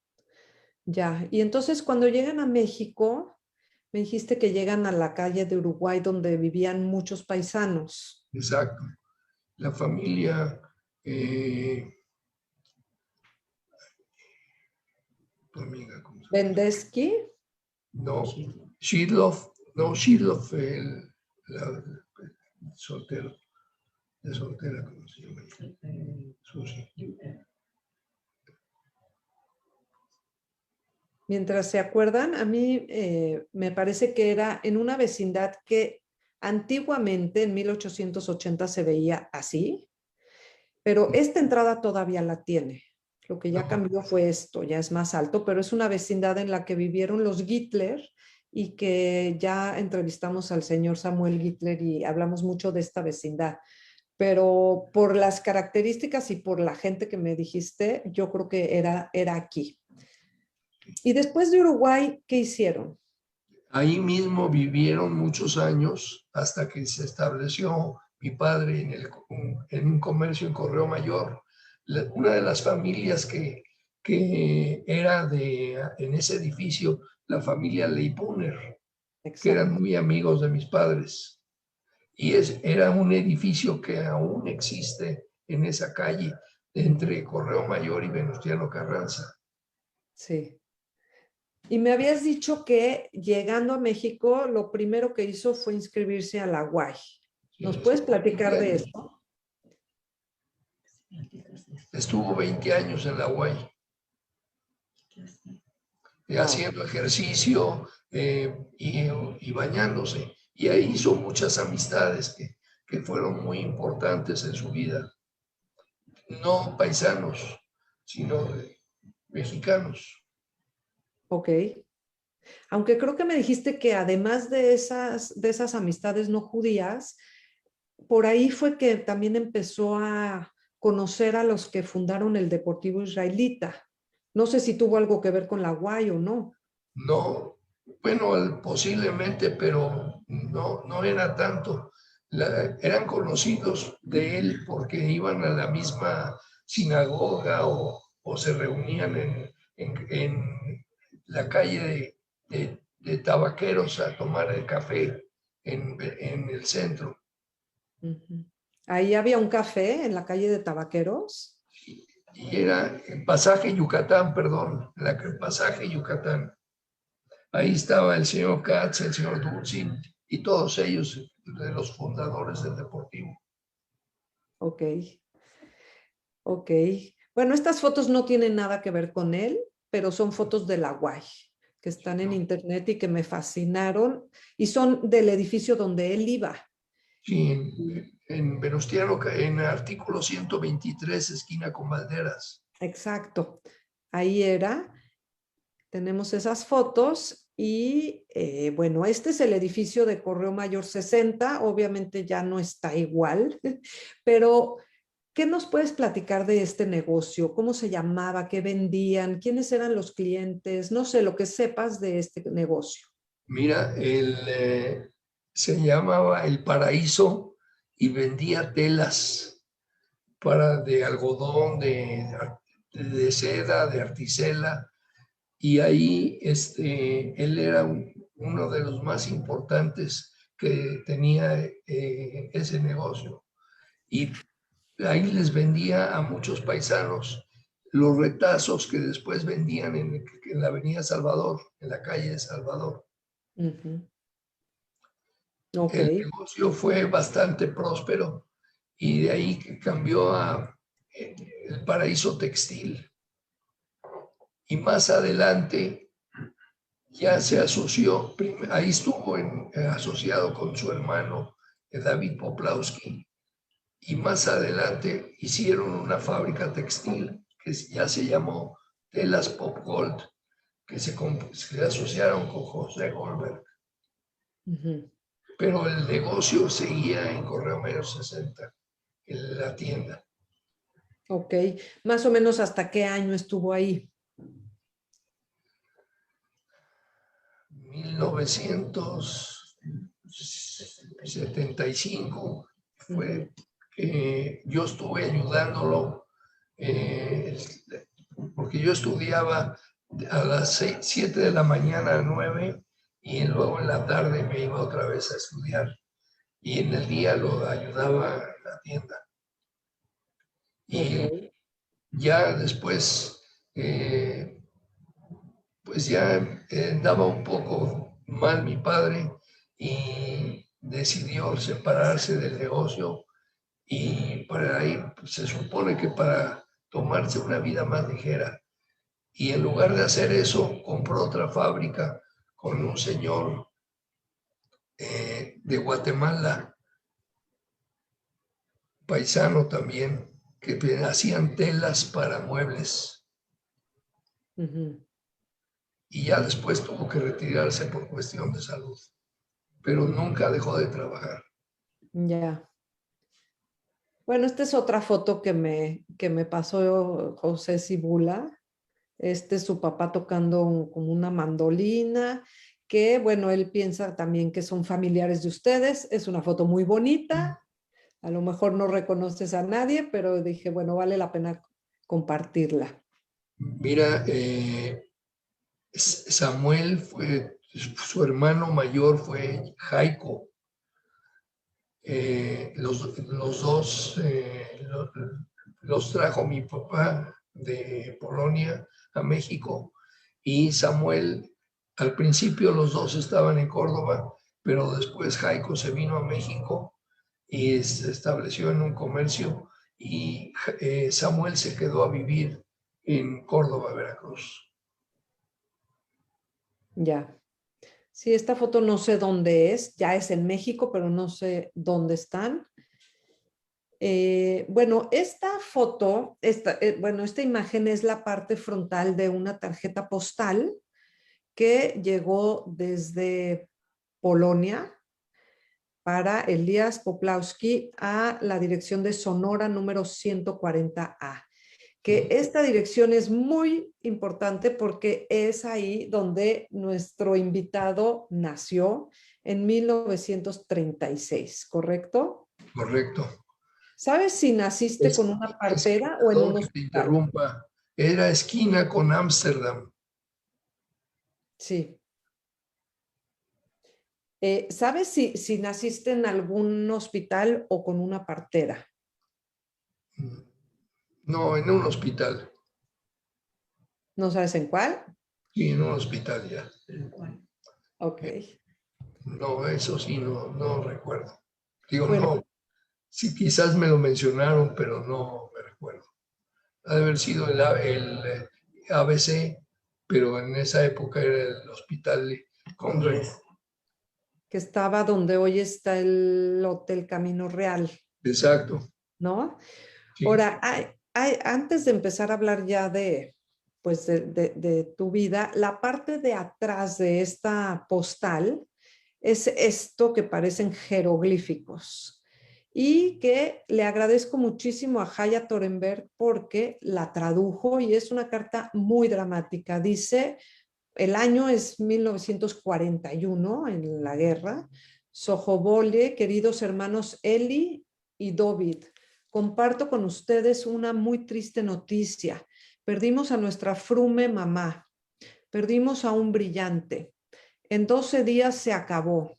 ya. Y entonces cuando llegan a México, me dijiste que llegan a la calle de Uruguay donde vivían muchos paisanos. Exacto. La familia, tu amiga, ¿cómo se llama? Bendesky. No, Shidloff, no, Shidloff, soltero, de soltera, ¿cómo se llama? Susi. Mientras se acuerdan, a mí me parece que era en una vecindad que antiguamente, en 1880, se veía así, pero esta entrada todavía la tiene. Lo que ya cambió fue esto, ya es más alto, pero es una vecindad en la que vivieron los Gittler y que ya entrevistamos al señor Samuel Gittler y hablamos mucho de esta vecindad. Pero por las características y por la gente que me dijiste, yo creo que era aquí. Y después de Uruguay, ¿qué hicieron? Ahí mismo vivieron muchos años hasta que se estableció mi padre en un comercio en Correo Mayor. Una de las familias que era en ese edificio, la familia Leipuner, que eran muy amigos de mis padres. Y era un edificio que aún existe en esa calle, entre Correo Mayor y Venustiano Carranza. Sí. Y me habías dicho que llegando a México, lo primero que hizo fue inscribirse a la UAI. ¿Nos puedes platicar de esto? Estuvo 20 años en la UAI. haciendo ejercicio y bañándose. Y ahí hizo muchas amistades que fueron muy importantes en su vida. No paisanos, sino mexicanos. Ok. Aunque creo que me dijiste que además de esas amistades no judías, por ahí fue que también empezó a conocer a los que fundaron el Deportivo Israelita. No sé si tuvo algo que ver con la UAI o no. No, bueno, posiblemente, pero no era tanto. Eran conocidos de él porque iban a la misma sinagoga o se reunían en la calle de Tabaqueros a tomar el café en el centro. Ujú. Ahí había un café en la calle de Tabaqueros. Y era el pasaje Yucatán, perdón, el pasaje Yucatán. Ahí estaba el señor Katz, el señor Dulcin y todos ellos de los fundadores del Deportivo. Ok, ok. Bueno, estas fotos no tienen nada que ver con él, pero son fotos de la UAI, que están en internet y que me fascinaron y son del edificio donde él iba. Sí, en Venustiano, en artículo 123, esquina con Valderas. Exacto. Ahí era. Tenemos esas fotos y bueno, este es el edificio de Correo Mayor 60, obviamente ya no está igual, pero ¿qué nos puedes platicar de este negocio? ¿Cómo se llamaba? ¿Qué vendían? ¿Quiénes eran los clientes? No sé, lo que sepas de este negocio. Mira, se llamaba El Paraíso y vendía telas de algodón, de seda, de articela. Y ahí él era uno de los más importantes que tenía ese negocio. Y ahí les vendía a muchos paisanos los retazos que después vendían en la Avenida Salvador, en la calle de Salvador. Ujú. Ok, El negocio fue bastante próspero y de ahí que cambió a el Paraíso Textil. Y más adelante ya se asoció, ahí estuvo asociado con su hermano David Poplawski, y más adelante hicieron una fábrica textil que ya se llamó Telas Pop Gold, que se asociaron con José Goldberg. ujú. Pero el negocio seguía en Correo Mayor 60, en la tienda. Ok. Más o menos hasta qué año estuvo ahí. 1975 Ujú. fue que yo estuve ayudándolo, porque yo estudiaba a las 7 de la mañana a 9 y luego en la tarde me iba otra vez a estudiar y en el día lo ayudaba en la tienda. Y Ok. ya después, pues ya andaba un poco mal mi padre y decidió separarse del negocio y para ir, pues, se supone que para tomarse una vida más ligera. Y en lugar de hacer eso, compró otra fábrica con un señor de Guatemala, paisano también, que hacían telas para muebles. Ujú. Y ya después tuvo que retirarse por cuestión de salud, pero nunca dejó de trabajar. Ya. Bueno, esta es otra foto que me pasó José Cibula. Este es su papá tocando como una mandolina, que bueno, él piensa también que son familiares de ustedes. Es una foto muy bonita. A lo mejor no reconoces a nadie, pero dije, bueno, vale la pena compartirla. Mira, Samuel su hermano mayor fue Jaiko. Los dos los trajo mi papá de Polonia a México y Samuel, al principio los dos estaban en Córdoba, pero después Jaiko se vino a México y se estableció en un comercio y Samuel se quedó a vivir en Córdoba, Veracruz. Ya. Sí, esta foto no sé dónde es, ya es en México, pero no sé dónde están. Bueno, esta foto, esta imagen es la parte frontal de una tarjeta postal que llegó desde Polonia para Elías Poplawski a la dirección de Sonora número 140A. Que esta dirección es muy importante porque es ahí donde nuestro invitado nació en 1936, ¿correcto? Correcto. ¿Sabes si naciste con una partera o en un Perdón que te hospital? interrumpa. Era esquina con Ámsterdam. Sí. ¿Sabes si naciste en algún hospital o con una partera? No, en un hospital. ¿No sabes en cuál? Sí, en un hospital ya. Ok. No, eso sí, no recuerdo. Digo, Bueno, no, sí, quizás me lo mencionaron, pero no me recuerdo. Ha de haber sido el ABC, pero en esa época era el hospital Conrad. que estaba donde hoy está el Hotel Camino Real, Exacto. ¿no? Sí. Ahora, antes de empezar a hablar ya pues de tu vida, la parte de atrás de esta postal es esto que parecen jeroglíficos y que le agradezco muchísimo a Haya Torenberg porque la tradujo y es una carta muy dramática. Dice, el año es 1941 en la guerra. Sojobole, queridos hermanos Eli y David, comparto con ustedes una muy triste noticia. Perdimos a nuestra frume mamá. Perdimos a un brillante. En 12 días se acabó.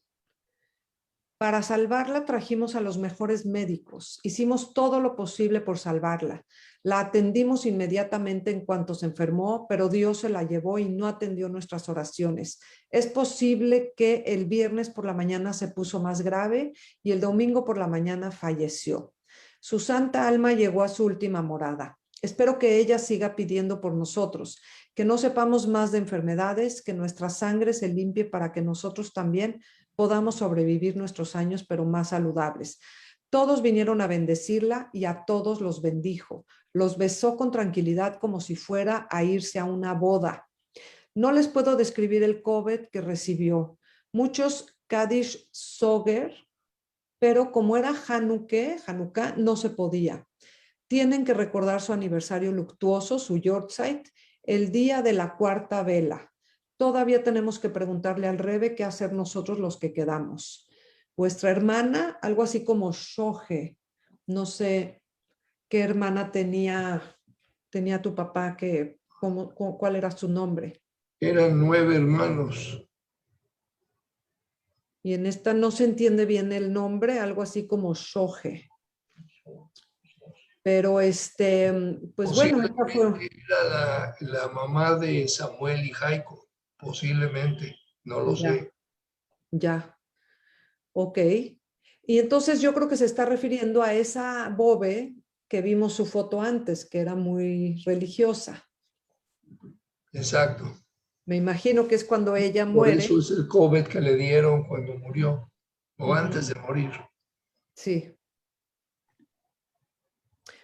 Para salvarla trajimos a los mejores médicos. Hicimos todo lo posible por salvarla. La atendimos inmediatamente en cuanto se enfermó, pero Dios se la llevó y no atendió nuestras oraciones. Es posible que el viernes por la mañana se puso más grave y el domingo por la mañana falleció. Su santa alma llegó a su última morada. Espero que ella siga pidiendo por nosotros, que no sepamos más de enfermedades, que nuestra sangre se limpie para que nosotros también podamos sobrevivir nuestros años, pero más saludables. Todos vinieron a bendecirla y a todos los bendijo. Los besó con tranquilidad como si fuera a irse a una boda. No les puedo describir el COVID que recibió. Muchos Kaddish Soger, pero como era Hanukkah, no se podía. Tienen que recordar su aniversario luctuoso, su Yortzeit, el día de la cuarta vela. Todavía tenemos que preguntarle al Rebe qué hacer nosotros los que quedamos. Vuestra hermana, algo así como Shoge, no sé qué hermana tenía tu papá, cuál era su nombre. Eran 9 hermanos. Y en esta no se entiende bien el nombre, algo así como Shoge. Pero pues bueno, esta fue. Era la mamá de Samuel y Jaiko, posiblemente, no lo sé. Ya, ok. Y entonces yo creo que se está refiriendo a esa Bobe que vimos su foto antes, que era muy religiosa. Exacto. Me imagino que es cuando ella Por muere. eso es el COVID que le dieron cuando murió, o antes de morir. Sí.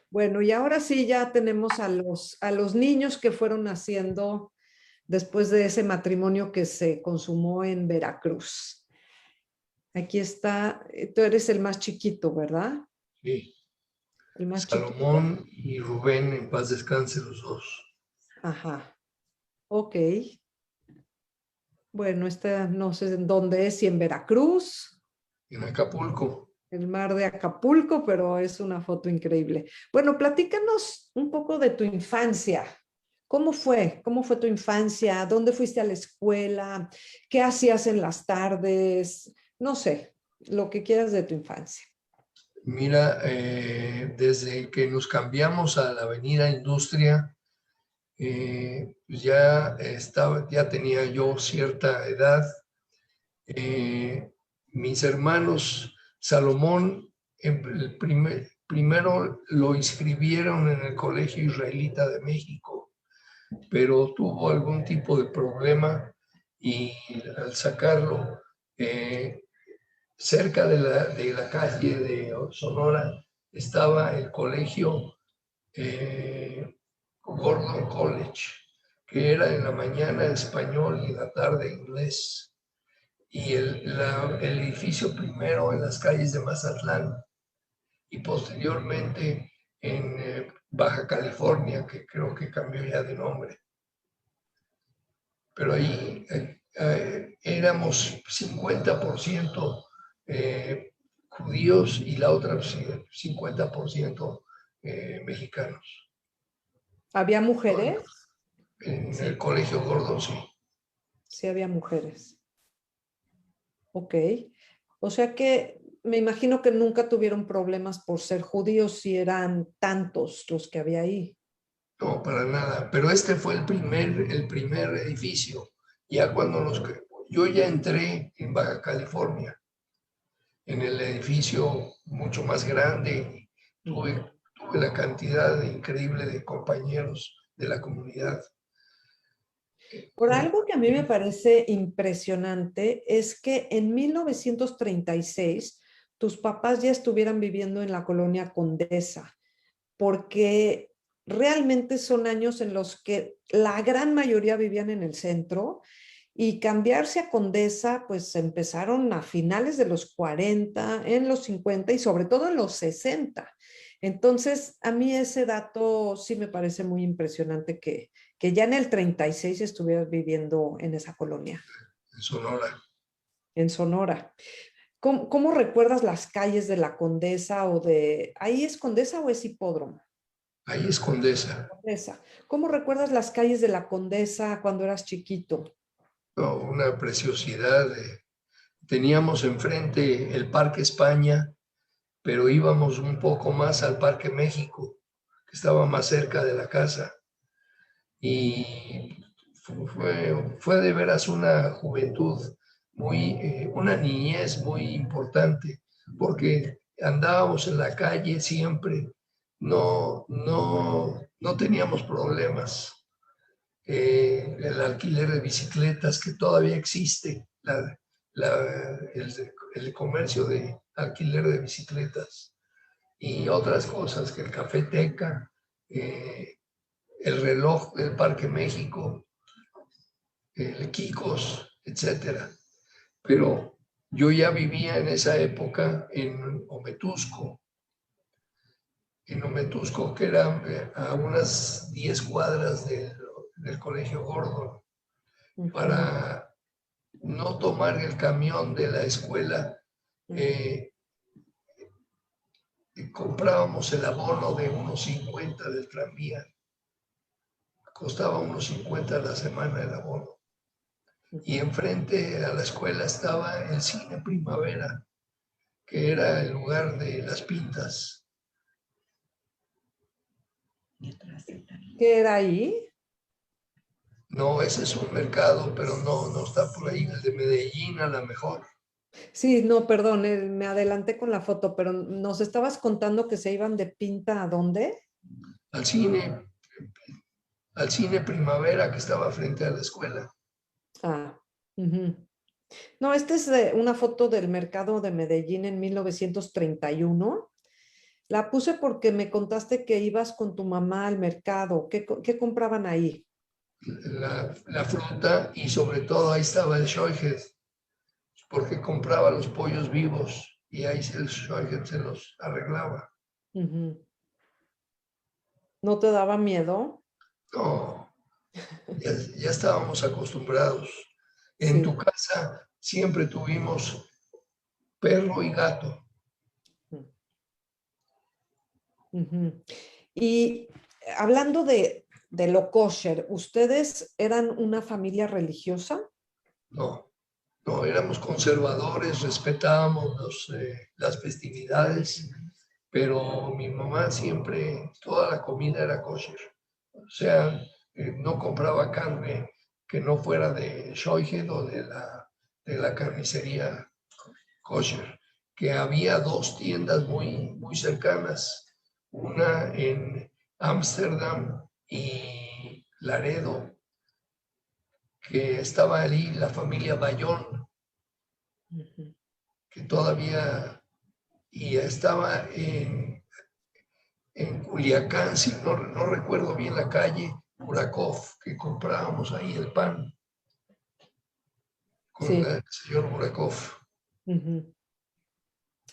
Bueno, y ahora sí ya tenemos a los niños que fueron naciendo después de ese matrimonio que se consumó en Veracruz. Aquí está, tú eres el más chiquito, ¿verdad? Sí. El más chiquito. Salomón y Rubén, en paz descanse los dos. Ajá. Ok. Bueno, esta no sé en dónde es, si en Veracruz, En Acapulco. el mar de Acapulco, pero es una foto increíble. Bueno, platícanos un poco de tu infancia. ¿Cómo fue? ¿Cómo fue tu infancia? ¿Dónde fuiste a la escuela? ¿Qué hacías en las tardes? No sé, lo que quieras de tu infancia. Mira, desde que nos cambiamos a la Avenida Industria, pues ya tenía yo cierta edad. Mis hermanos, Salomón, primero lo inscribieron en el Colegio Israelita de México, pero tuvo algún tipo de problema y al sacarlo, cerca de la calle de Sonora estaba el colegio Gordon College, que era en la mañana español y en la tarde inglés. Y el edificio primero en las calles de Mazatlán y posteriormente en Baja California, que creo que cambió ya de nombre. Pero ahí éramos 50% judíos y la otra 50% mexicanos. ¿Había mujeres? En el colegio Gordon, sí. Sí, había mujeres. Ok. O sea que me imagino que nunca tuvieron problemas por ser judíos si eran tantos los que había ahí. No, para nada. Pero este fue el primer edificio. Ya cuando yo ya entré en Baja California, en el edificio mucho más grande, tuve la cantidad increíble de compañeros de la comunidad. Por algo que a mí me parece impresionante es que en 1936 tus papás ya estuvieran viviendo en la colonia Condesa, porque realmente son años en los que la gran mayoría vivían en el centro y cambiarse a Condesa pues empezaron a finales de los 40, en los 50 y sobre todo en los 60. Entonces, a mí ese dato sí me parece muy impresionante que ya en el 36 estuvieras viviendo en esa colonia. En Sonora. En Sonora. ¿Cómo recuerdas las calles de la Condesa o de... ¿Ahí es Condesa o es Hipódromo? Ahí es Condesa. Condesa. ¿Cómo recuerdas las calles de la Condesa cuando eras chiquito? No, una preciosidad. Teníamos enfrente el Parque España, pero íbamos un poco más al Parque México, que estaba más cerca de la casa. Y fue de veras una juventud una niñez muy importante, porque andábamos en la calle siempre, no teníamos problemas. El alquiler de bicicletas, que todavía existe, el comercio de alquiler de bicicletas y otras cosas, que el Cafeteca, el reloj del Parque México, el Kikos, etcétera. Pero yo ya vivía en esa época en Ometusco, que era a unas 10 cuadras del Colegio Gordon. Para no tomar el camión de la escuela, comprábamos el abono de unos 50 del tranvía. Costaba unos 50 a la semana el abono. Y enfrente a la escuela estaba el Cine Primavera, que era el lugar de las pintas. ¿Qué era ahí? No, ese es un mercado, pero no está por ahí. El de Medellín a lo mejor. Sí, no, perdón, me adelanté con la foto, pero nos estabas contando que se iban de pinta ¿a dónde? Al cine Primavera, que estaba frente a la escuela. Ah, no, esta es una foto del mercado de Medellín en 1931. La puse porque me contaste que ibas con tu mamá al mercado. ¿Qué compraban ahí? La fruta, y sobre todo ahí estaba el Shoihed, porque compraba los pollos vivos y ahí el Shoihed se los arreglaba. ¿No te daba miedo? No, ya estábamos acostumbrados. En Sí. tu casa siempre tuvimos perro y gato. Y hablando de lo kosher, ¿ustedes eran una familia religiosa? No, éramos conservadores, respetábamos las festividades, pero mi mamá siempre, toda la comida era kosher. O sea, no compraba carne que no fuera de Shoihed o de la carnicería kosher, que había 2 tiendas muy cercanas, una en Ámsterdam y Laredo, que estaba ahí la familia Bayón, que todavía y estaba en Culiacán, si no recuerdo bien la calle, Burakov, que comprábamos ahí el pan con Sí. el señor Burakov.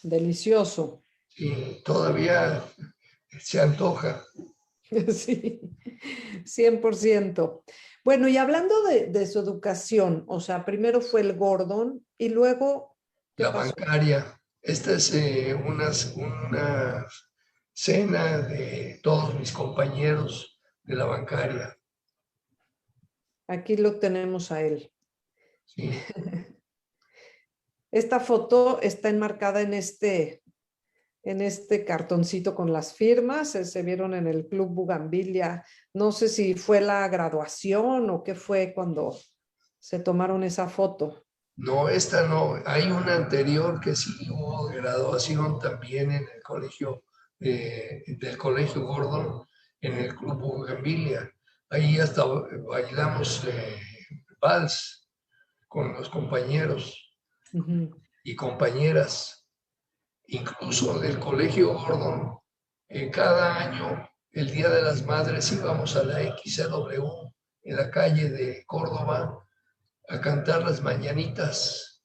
Delicioso. Y todavía se antoja. Sí, 100%. Bueno, y hablando de su educación, o sea, primero fue el Gordon y luego, ¿qué La pasó? bancaria. Esta es una cena de todos mis compañeros de la bancaria. Aquí lo tenemos a él. Sí. Esta foto está enmarcada en este cartoncito con las firmas. Se vieron en el Club Bugambilia. No sé si fue la graduación o qué fue cuando se tomaron esa foto. No, esta no. Hay una anterior que sí hubo graduación también en el colegio, del colegio Gordon, en el Club Bugambilia. Ahí hasta bailamos vals con los compañeros y compañeras, incluso del colegio Gordon. Cada año, el Día de las Madres, íbamos a la XCW en la calle de Córdoba a cantar las mañanitas.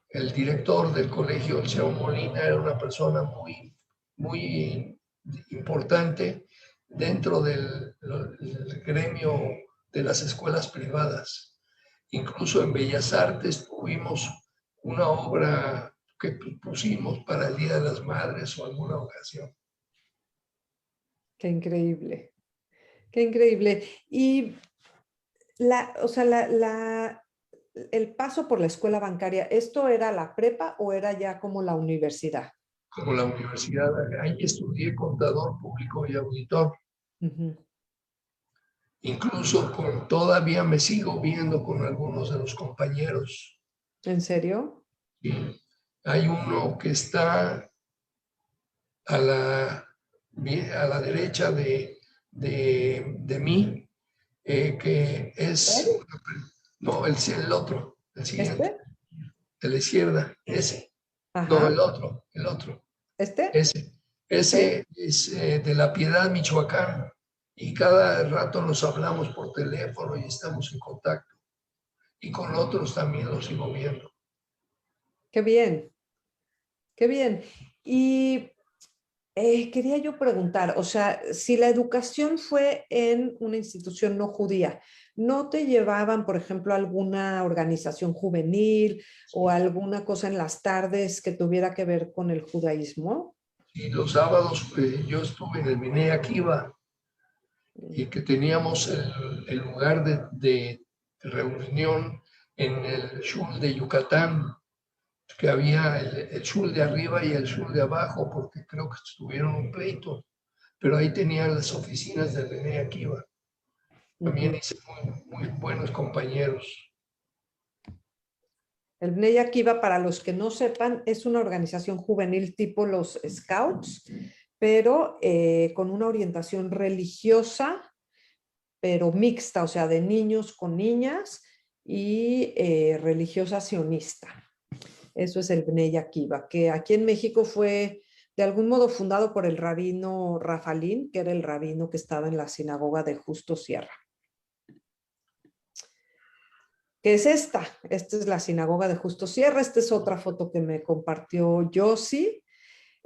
El director del colegio, el señor Molina, era una persona muy importante dentro del gremio de las escuelas privadas. Incluso en Bellas Artes tuvimos una obra que pusimos para el Día de las Madres o alguna ocasión. Qué increíble. Qué increíble. Y el paso por la escuela bancaria, ¿esto era la prepa o era ya como la universidad? Como la universidad, ahí estudié contador público y auditor. Incluso todavía me sigo viendo con algunos de los compañeros. ¿En serio? Sí. Hay uno que está a la derecha de mí, que es... No, el otro, el siguiente. ¿Este? De la izquierda, ese. Ajá. No, el otro. ¿Este? Ese es de La Piedad, Michoacán. Y cada rato nos hablamos por teléfono y estamos en contacto. Y con otros también los sigo viendo. Qué bien. Qué bien. Y quería yo preguntar, o sea, si la educación fue en una institución no judía, ¿no te llevaban, por ejemplo, a alguna organización juvenil o alguna cosa en las tardes que tuviera que ver con el judaísmo? Y los sábados yo estuve en el Bnei Akiva y que teníamos el lugar de reunión en el Shul de Yucatán, que había el Shul de arriba y el Shul de abajo, porque creo que tuvieron un pleito, pero ahí tenían las oficinas del Bnei Akiva. También hice muy buenos compañeros. El Bnei Akiva, para los que no sepan, es una organización juvenil tipo los Scouts, pero con una orientación religiosa, pero mixta, o sea, de niños con niñas y religiosa sionista. Eso es el Bnei Akiva, que aquí en México fue de algún modo fundado por el rabino Rafalín, que era el rabino que estaba en la sinagoga de Justo Sierra. ¿Qué es esta? Esta es la sinagoga de Justo Sierra. Esta es otra foto que me compartió Yossi.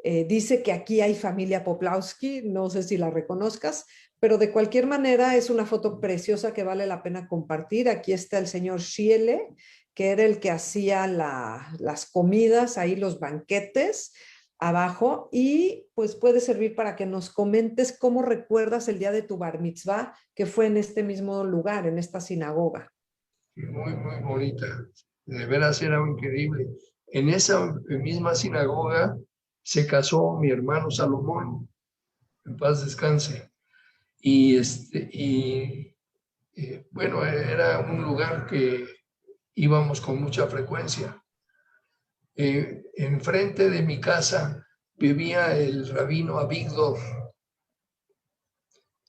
Dice que aquí hay familia Poplawski, no sé si la reconozcas, pero de cualquier manera es una foto preciosa que vale la pena compartir. Aquí está el señor Schiele, que era el que hacía las comidas, ahí los banquetes abajo, y pues puede servir para que nos comentes cómo recuerdas el día de tu bar mitzvah, que fue en este mismo lugar, en esta sinagoga. Muy bonita. De veras era increíble. En esa misma sinagoga se casó mi hermano Salomón, en paz descanse. Y bueno, era un lugar que íbamos con mucha frecuencia. Enfrente de mi casa vivía el rabino Avigdor,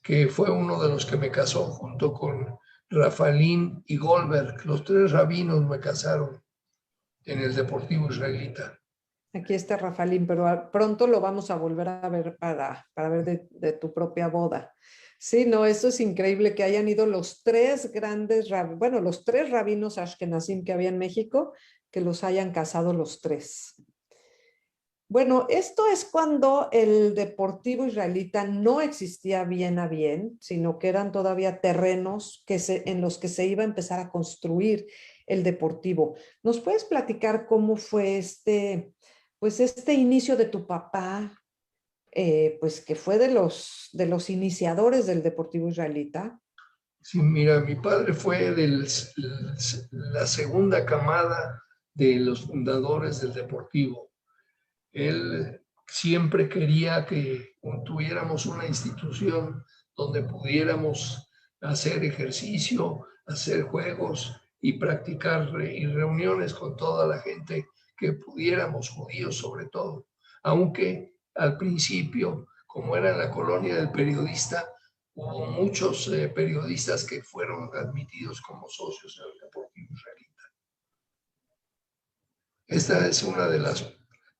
que fue uno de los que me casó junto con Rafalín y Goldberg. Los 3 rabinos me casaron en el Deportivo Israelita. Aquí está Rafalín, pero pronto lo vamos a volver a ver para ver de tu propia boda. Sí, no, eso es increíble que hayan ido los 3 grandes, bueno, los 3 rabinos ashkenazim que había en México, que los hayan casado los 3. Bueno, esto es cuando el Deportivo Israelita no existía bien a bien, sino que eran todavía terrenos en los que se iba a empezar a construir el Deportivo. ¿Nos puedes platicar cómo fue este inicio de tu papá, pues que fue de los iniciadores del Deportivo Israelita? Sí, mira, mi padre fue de la segunda camada de los fundadores del Deportivo. Él siempre quería que tuviéramos una institución donde pudiéramos hacer ejercicio, hacer juegos y practicar y reuniones con toda la gente que pudiéramos, judíos sobre todo. Aunque al principio, como era en la colonia del periodista, hubo muchos periodistas que fueron admitidos como socios en el Deportivo Israelita. Esta es una de las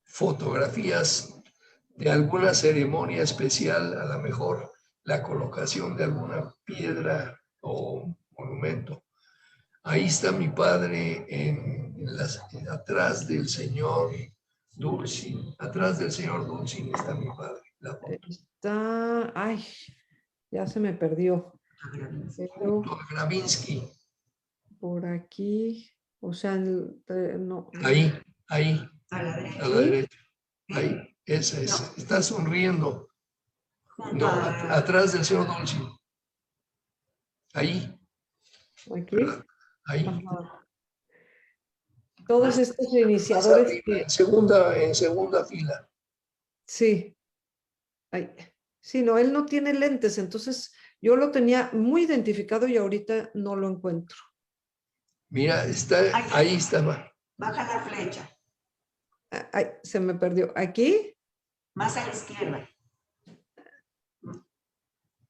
fotografías de alguna ceremonia especial, a lo mejor la colocación de alguna piedra o monumento. Ahí está mi padre atrás del señor Dulcin. Atrás del señor Dulcin está mi padre. Está, ay, ya se me perdió. Junto a Gravinsky. Por aquí, o sea, no. Ahí, a la derecha. Ahí, esa es. No. Está sonriendo. No, atrás del señor Dulcin. Ahí. Aquí. Ahí. Ajá. Todos estos iniciadores. En segunda fila. Sí. Ay. Sí, no, él no tiene lentes, entonces yo lo tenía muy identificado y ahorita no lo encuentro. Mira, ahí estaba. Baja la flecha. Ay, se me perdió. ¿Aquí? Más a la izquierda.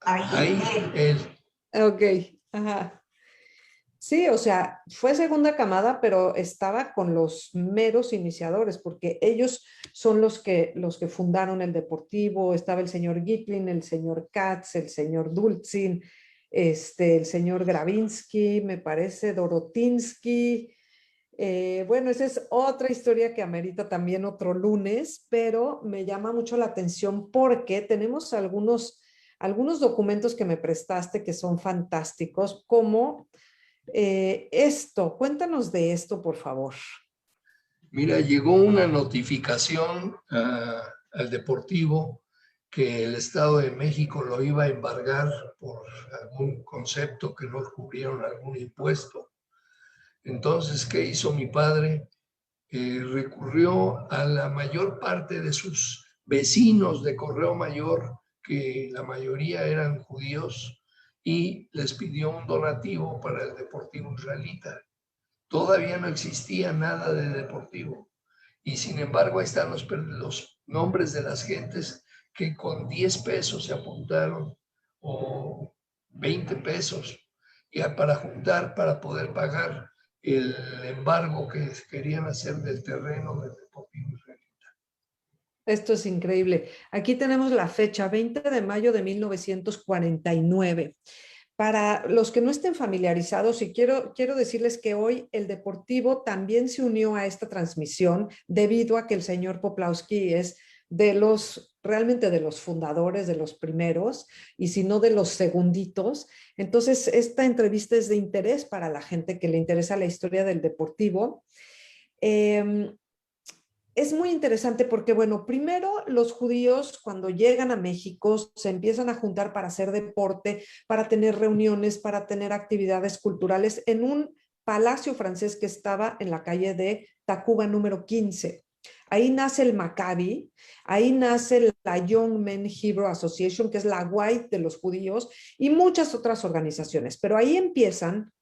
Ahí él. Ok, ajá. Sí, o sea, fue segunda camada, pero estaba con los meros iniciadores, porque ellos son los que fundaron el Deportivo. Estaba el señor Gitlin, el señor Katz, el señor Dulcin, el señor Gravinsky, me parece, Dorotinsky. Bueno, esa es otra historia que amerita también otro lunes, pero me llama mucho la atención porque tenemos algunos documentos que me prestaste que son fantásticos, como esto. Cuéntanos de esto, por favor. Mira, llegó una notificación al Deportivo que el Estado de México lo iba a embargar por algún concepto que no cubrieron algún impuesto. Entonces, ¿qué hizo mi padre? Recurrió a la mayor parte de sus vecinos de Correo Mayor, que la mayoría eran judíos, y les pidió un donativo para el Deportivo Israelita. Todavía no existía nada de Deportivo. Y sin embargo, ahí están los nombres de las gentes que con 10 pesos se apuntaron, o 20 pesos, para juntar, para poder pagar el embargo que querían hacer del terreno del Deportivo Israelita. Esto es increíble. Aquí tenemos la fecha, 20 de mayo de 1949. Para los que no estén familiarizados, y quiero decirles que hoy el Deportivo también se unió a esta transmisión debido a que el señor Poplawski es realmente de los fundadores, de los primeros, y si no de los segunditos. Entonces, esta entrevista es de interés para la gente que le interesa la historia del Deportivo. Es muy interesante porque, bueno, primero los judíos cuando llegan a México se empiezan a juntar para hacer deporte, para tener reuniones, para tener actividades culturales en un palacio francés que estaba en la calle de Tacuba número 15. Ahí nace el Maccabi, ahí nace la Young Men Hebrew Association, que es la White de los judíos, y muchas otras organizaciones. Pero ahí empiezan.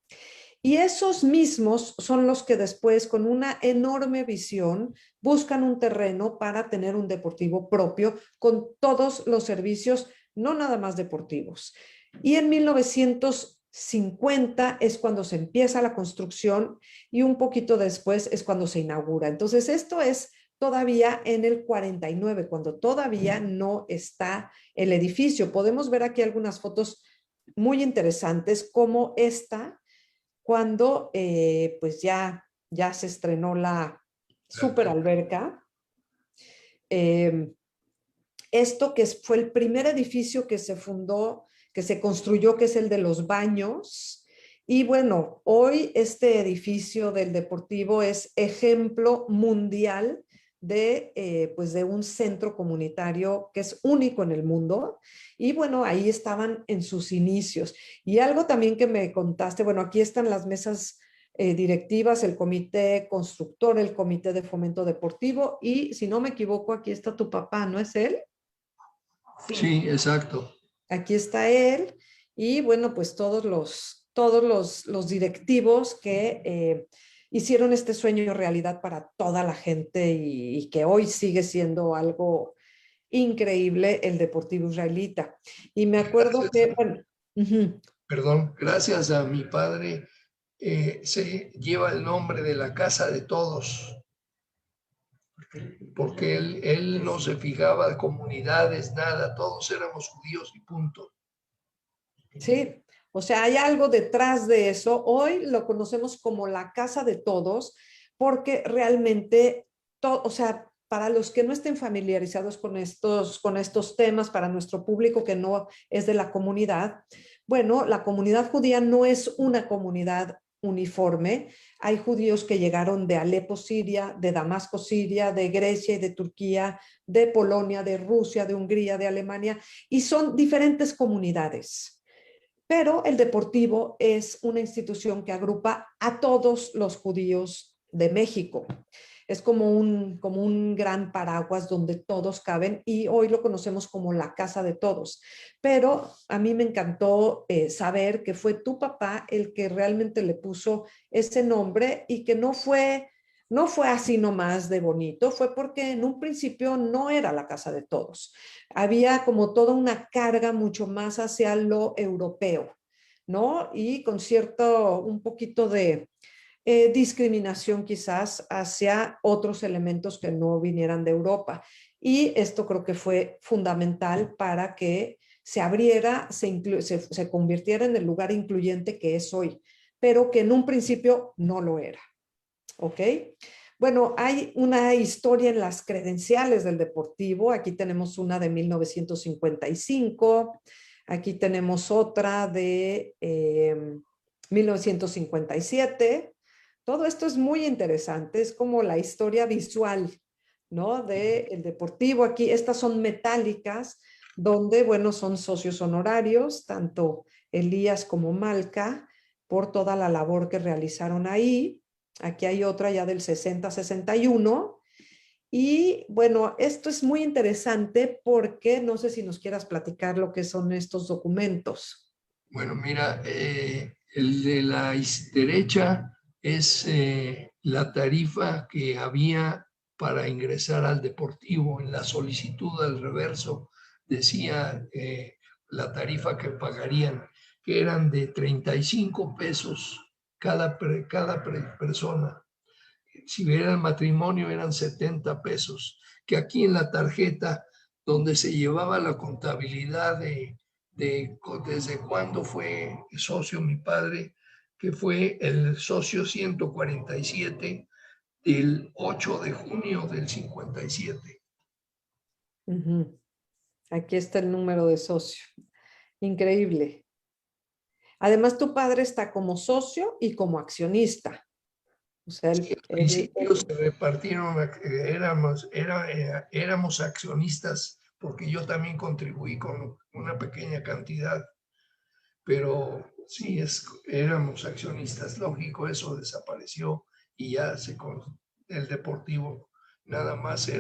Y esos mismos son los que después, con una enorme visión, buscan un terreno para tener un deportivo propio con todos los servicios, no nada más deportivos. Y en 1900 50 es cuando se empieza la construcción y un poquito después es cuando se inaugura. Entonces, esto es todavía en el 49, cuando todavía no está el edificio. Podemos ver aquí algunas fotos muy interesantes, como esta, cuando pues ya se estrenó la super alberca. Esto que fue el primer edificio que se fundó, que se construyó, que es el de los baños. Y bueno, hoy este edificio del Deportivo es ejemplo mundial pues de un centro comunitario que es único en el mundo. Y bueno, ahí estaban en sus inicios. Y algo también que me contaste, bueno, aquí están las mesas directivas, el comité constructor, el comité de fomento deportivo y si no me equivoco, aquí está tu papá, ¿no es él? Sí, exacto. Aquí está él y bueno, pues todos los directivos que hicieron este sueño realidad para toda la gente y que hoy sigue siendo algo increíble el Deportivo Israelita. Y me acuerdo que, bueno, Perdón, gracias a mi padre se lleva el nombre de la casa de todos, porque él no se fijaba de comunidades, nada, todos éramos judíos y punto. sí, o sea, hay algo detrás de eso. Hoy lo conocemos como la casa de todos, porque realmente, o sea, para los que no estén familiarizados con estos temas, para nuestro público que no es de la comunidad, bueno, la comunidad judía no es una comunidad uniforme. Hay judíos que llegaron de Alepo, Siria, de Damasco, Siria, de Grecia y de Turquía, de Polonia, de Rusia, de Hungría, de Alemania, y son diferentes comunidades. Pero el Deportivo es una institución que agrupa a todos los judíos de México. Es como un gran paraguas donde todos caben y hoy lo conocemos como la casa de todos. Pero a mí me encantó saber que fue tu papá el que realmente le puso ese nombre y que no fue así nomás de bonito, fue porque en un principio no era la casa de todos. Había como toda una carga mucho más hacia lo europeo, ¿no? Y con un poquito de discriminación quizás hacia otros elementos que no vinieran de Europa. Y esto creo que fue fundamental para que se abriera, se convirtiera en el lugar incluyente que es hoy, pero que en un principio no lo era. ¿Ok? Bueno, hay una historia en las credenciales del Deportivo. Aquí tenemos una de 1955. Aquí tenemos otra de 1957. Todo esto es muy interesante. Es como la historia visual, ¿no? Del Deportivo. Aquí, estas son metálicas, donde, bueno, son socios honorarios, tanto Elías como Malca, por toda la labor que realizaron ahí. Aquí hay otra ya del 60-61. Y bueno, esto es muy interesante porque no sé si nos quieras platicar lo que son estos documentos. Bueno, mira, el de la derecha es la tarifa que había para ingresar al Deportivo. En la solicitud al reverso decía la tarifa que pagarían, que eran de 35 pesos cada persona. Si hubiera el matrimonio eran 70 pesos, que aquí en la tarjeta donde se llevaba la contabilidad desde cuándo fue socio mi padre, que fue el socio 147 del 8 de junio del 57. Uh-huh. Aquí está el número de socio. Increíble. Además, tu padre está como socio y como accionista. O sea, sí, al principio se repartieron, éramos accionistas, porque yo también contribuí con una pequeña cantidad, pero sí, éramos accionistas. Lógico, eso desapareció y ya el Deportivo nada más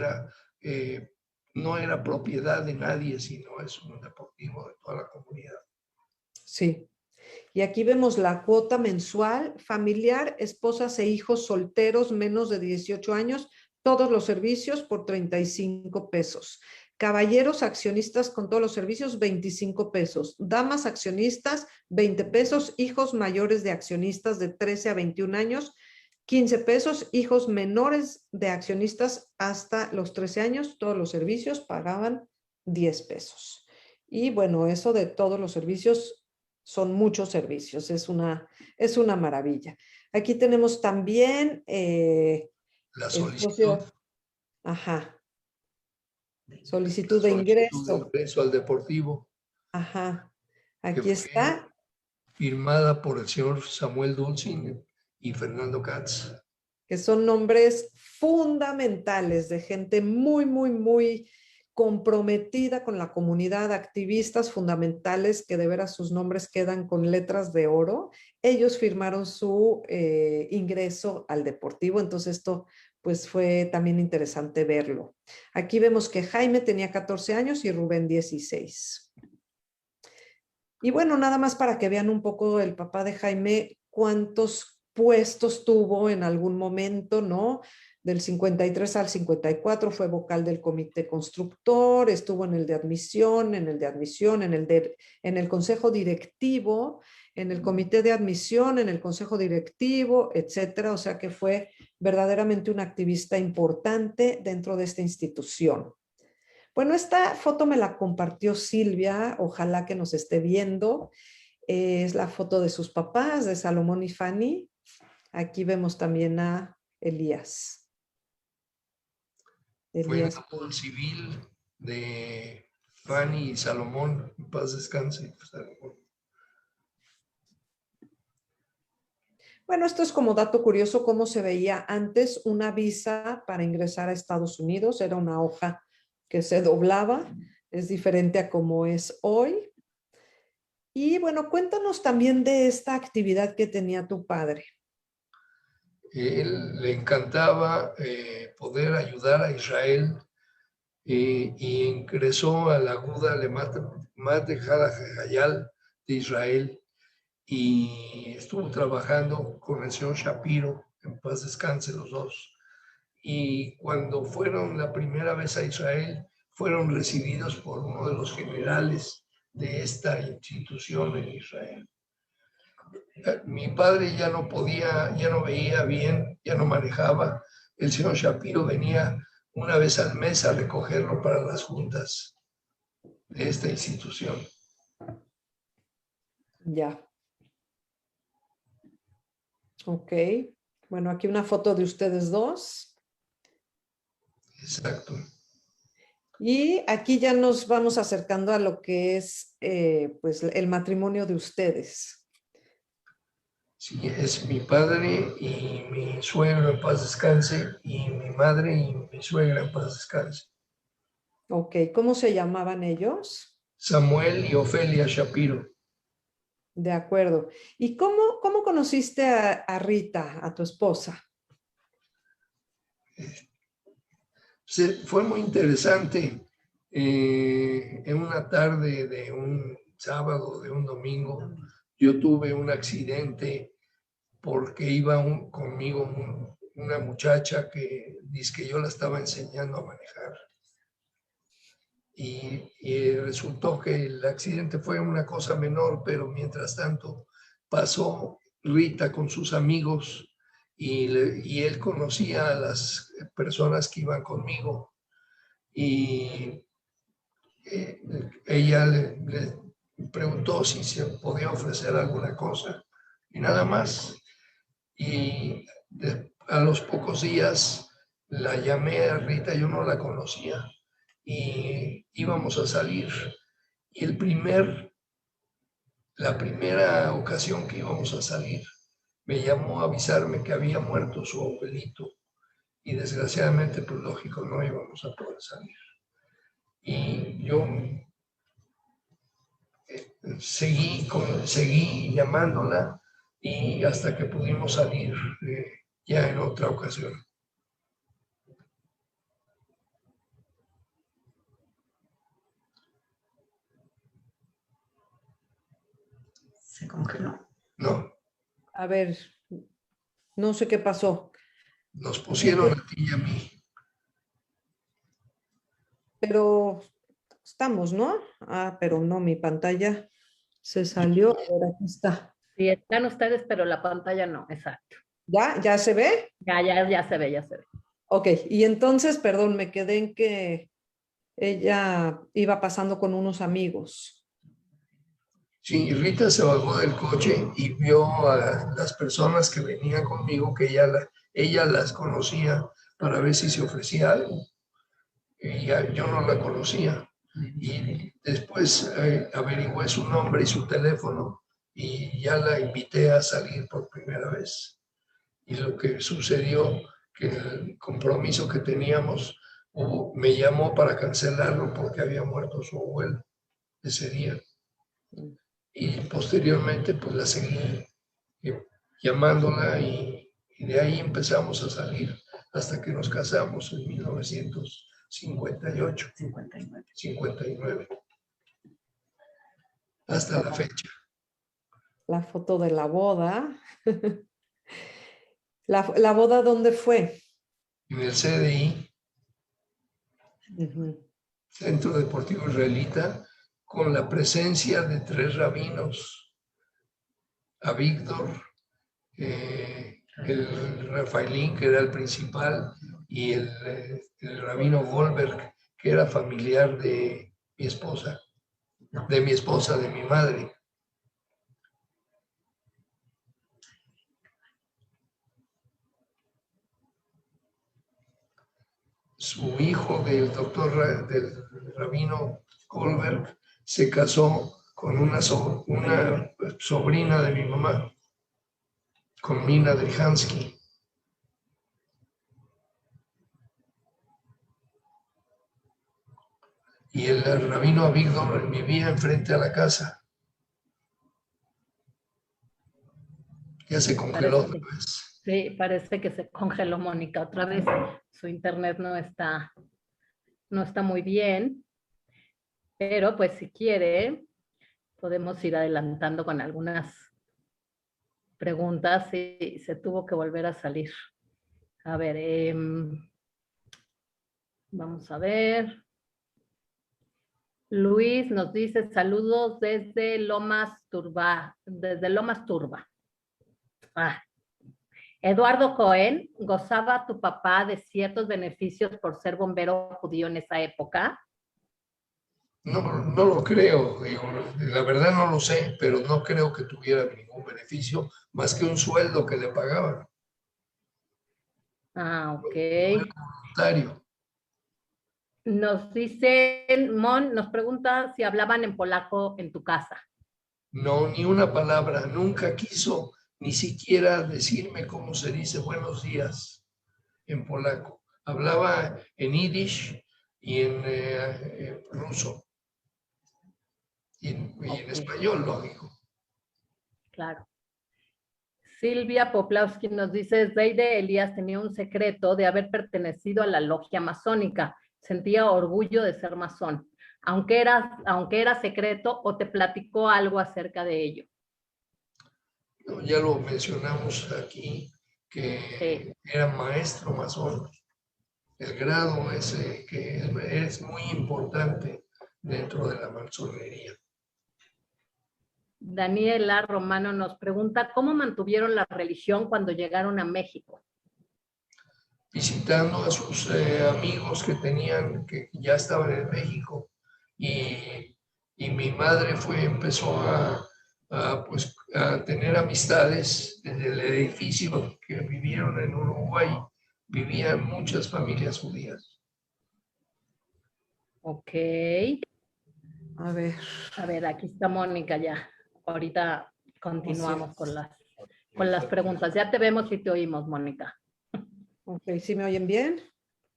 no era propiedad de nadie, sino es un deportivo de toda la comunidad. Sí. Y aquí vemos la cuota mensual, familiar, esposas e hijos solteros menos de 18 años, todos los servicios por 35 pesos. Caballeros accionistas con todos los servicios, 25 pesos. Damas accionistas, 20 pesos. Hijos mayores de accionistas de 13 a 21 años, 15 pesos. Hijos menores de accionistas hasta los 13 años, todos los servicios pagaban 10 pesos. Y bueno, eso de todos los servicios son muchos servicios, es una maravilla. Aquí tenemos también la solicitud. Ajá. Solicitud de ingreso. ingreso al Deportivo. Ajá. Aquí está. Firmada por el señor Samuel Dulcin y Fernando Katz. Que son nombres fundamentales de gente muy, muy, muy comprometida con la comunidad, activistas fundamentales que de veras sus nombres quedan con letras de oro. Ellos firmaron su ingreso al Deportivo, entonces esto pues fue también interesante verlo. Aquí vemos que Jaime tenía 14 años y Rubén 16. Y bueno, nada más para que vean un poco el papá de Jaime, cuántos puestos tuvo en algún momento, ¿no? Del 53 al 54 fue vocal del comité constructor, estuvo en el de admisión, en el consejo directivo, en el comité de admisión, en el consejo directivo, etcétera. O sea que fue verdaderamente un activista importante dentro de esta institución. Bueno, esta foto me la compartió Silvia, ojalá que nos esté viendo. Es la foto de sus papás, de Salomón y Fanny. Aquí vemos también a Elías. Fue en el Código Civil de Fanny y Salomón, en paz descanse. Salomón. Bueno, esto es como dato curioso cómo se veía antes una visa para ingresar a Estados Unidos. Era una hoja que se doblaba, es diferente a como es hoy. Y bueno, cuéntanos también de esta actividad que tenía tu padre. Él le encantaba poder ayudar a Israel y ingresó a la Aguda Lemate Hayal de Israel y estuvo trabajando con el señor Shapiro, en paz descanse los dos. Y cuando fueron la primera vez a Israel, fueron recibidos por uno de los generales de esta institución en Israel. Mi padre ya no podía, ya no veía bien, ya no manejaba. El señor Shapiro venía una vez al mes a recogerlo para las juntas de esta institución. Ya. Ok. Bueno, aquí una foto de ustedes dos. Exacto. Y aquí ya nos vamos acercando a lo que es pues el matrimonio de ustedes. Sí, es mi padre y mi suegro en paz descanse, y mi madre y mi suegra en paz descanse. Ok, ¿cómo se llamaban ellos? Samuel y Ofelia Shapiro. De acuerdo. ¿Y cómo conociste a Rita, a tu esposa? Fue muy interesante. En una tarde de un sábado, de un domingo, yo tuve un accidente porque iba conmigo una muchacha que dice que yo la estaba enseñando a manejar. Y resultó que el accidente fue una cosa menor, pero mientras tanto pasó Rita con sus amigos y él conocía a las personas que iban conmigo. Y ella le preguntó si se podía ofrecer alguna cosa y nada más. Y a los pocos días la llamé a Rita, yo no la conocía, y íbamos a salir. Y la primera ocasión que íbamos a salir, me llamó a avisarme que había muerto su abuelito y desgraciadamente, pues lógico, no íbamos a poder salir. Y yo seguí llamándola y hasta que pudimos salir ya en otra ocasión. ¿Se congeló? No. A ver, no sé qué pasó. Nos pusieron a ti y a mí. pero estamos, ¿no? Ah, pero no, mi pantalla se salió. A ver, aquí está. Sí, están ustedes, pero la pantalla no, exacto. ¿Ya? ¿Ya se ve? Ya se ve, ya se ve. Ok, y entonces, perdón, me quedé en que ella iba pasando con unos amigos. Sí, Rita se bajó del coche y vio a las personas que venían conmigo, que ella las conocía para ver si se ofrecía algo. Y yo no la conocía. Y después averigüé su nombre y su teléfono y ya la invité a salir por primera vez. Y lo que sucedió, que el compromiso que teníamos, me llamó para cancelarlo porque había muerto su abuelo ese día. Y posteriormente pues la seguí llamándola y de ahí empezamos a salir hasta que nos casamos en 1958, 59, hasta la fecha. La foto de la boda. ¿La boda dónde fue? En el CDI, Centro Deportivo Israelita, con la presencia de 3 rabinos, a Víctor, el Rafaelín, que era el principal, y el rabino Goldberg, que era familiar de mi esposa, de mi madre. Su hijo del del rabino Goldberg se casó con una sobrina de mi mamá, con Mina Drihansky. Y el rabino Avigdor vivía enfrente a la casa. Ya se congeló otra vez. Sí, parece que se congeló Mónica otra vez. Su internet no está muy bien, pero pues si quiere, podemos ir adelantando con algunas preguntas y se tuvo que volver a salir. A ver, vamos a ver. Luis nos dice saludos desde Lomas Turba. Ah. Eduardo Cohen, ¿gozaba tu papá de ciertos beneficios por ser bombero judío en esa época? No, no lo creo, digo, la verdad no lo sé, pero no creo que tuviera ningún beneficio más que un sueldo que le pagaban. Ah, ok. Voluntario. Nos dicen, Mon, nos pregunta si hablaban en polaco en tu casa. No, ni una palabra, nunca quiso ni siquiera decirme cómo se dice buenos días en polaco. Hablaba en yiddish y en ruso. Y en español, lógico. Claro. Silvia Poplawski nos dice, Zeide Elías tenía un secreto de haber pertenecido a la logia masónica. Sentía orgullo de ser masón, aunque era secreto, o te platicó algo acerca de ello. No, ya lo mencionamos aquí, que Sí. era maestro masón. El grado ese que es muy importante dentro de la masonería. Daniela Romano nos pregunta, ¿cómo mantuvieron la religión cuando llegaron a México? Visitando a sus amigos que tenían, que ya estaban en México. Y mi madre empezó pues, a tener amistades desde el edificio que vivieron en Uruguay. Vivían muchas familias judías. Ok. A ver. A ver, aquí está Mónica ya. Ahorita continuamos con las preguntas. Ya te vemos y te oímos, Mónica. Ok, ¿sí me oyen bien?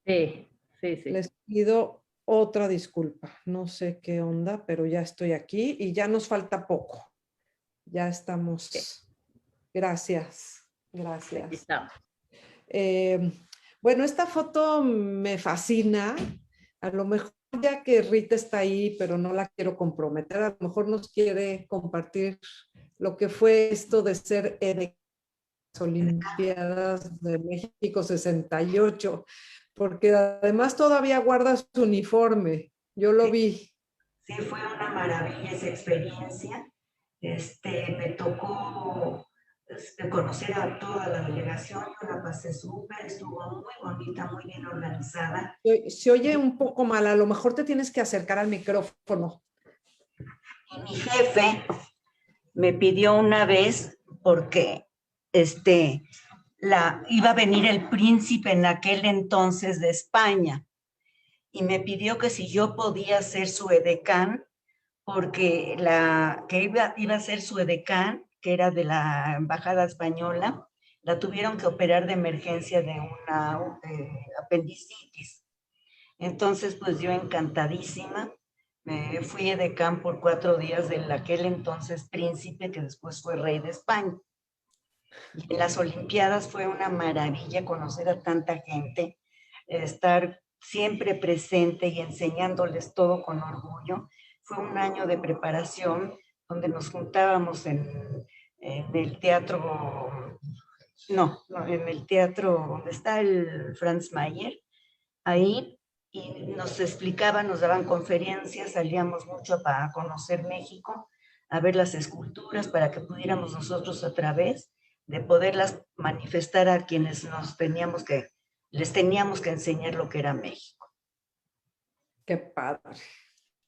Sí, sí, sí. Les pido otra disculpa. No sé qué onda, pero ya estoy aquí y ya nos falta poco. Ya estamos. Sí. Gracias. Aquí Gracias. estamos. Bueno, esta foto me fascina. A lo mejor ya que Rita está ahí, pero no la quiero comprometer, a lo mejor nos quiere compartir lo que fue esto de ser en las Olimpiadas de México 68. porque además todavía guarda su uniforme. Yo lo vi. Sí, fue una maravilla esa experiencia. Me tocó conocer a toda la delegación, yo la pasé súper, estuvo muy bonita, muy bien organizada. Se oye un poco mal, a lo mejor te tienes que acercar al micrófono. Y mi jefe me pidió una vez, porque iba a venir el príncipe en aquel entonces de España, y me pidió que si yo podía ser su edecán, porque iba a ser su edecán, que era de la embajada española, la tuvieron que operar de emergencia de una apendicitis. Entonces, pues yo encantadísima, me fui edecán por 4 días de aquel entonces príncipe, que después fue rey de España. Y en las Olimpiadas fue una maravilla conocer a tanta gente, estar siempre presente y enseñándoles todo con orgullo. Fue un año de preparación donde nos juntábamos en el teatro, en el teatro donde está el Franz Mayer, ahí, y nos explicaban, nos daban conferencias, salíamos mucho para conocer México, a ver las esculturas para que pudiéramos nosotros a través de poderlas manifestar a quienes les teníamos que enseñar lo que era México. Qué padre,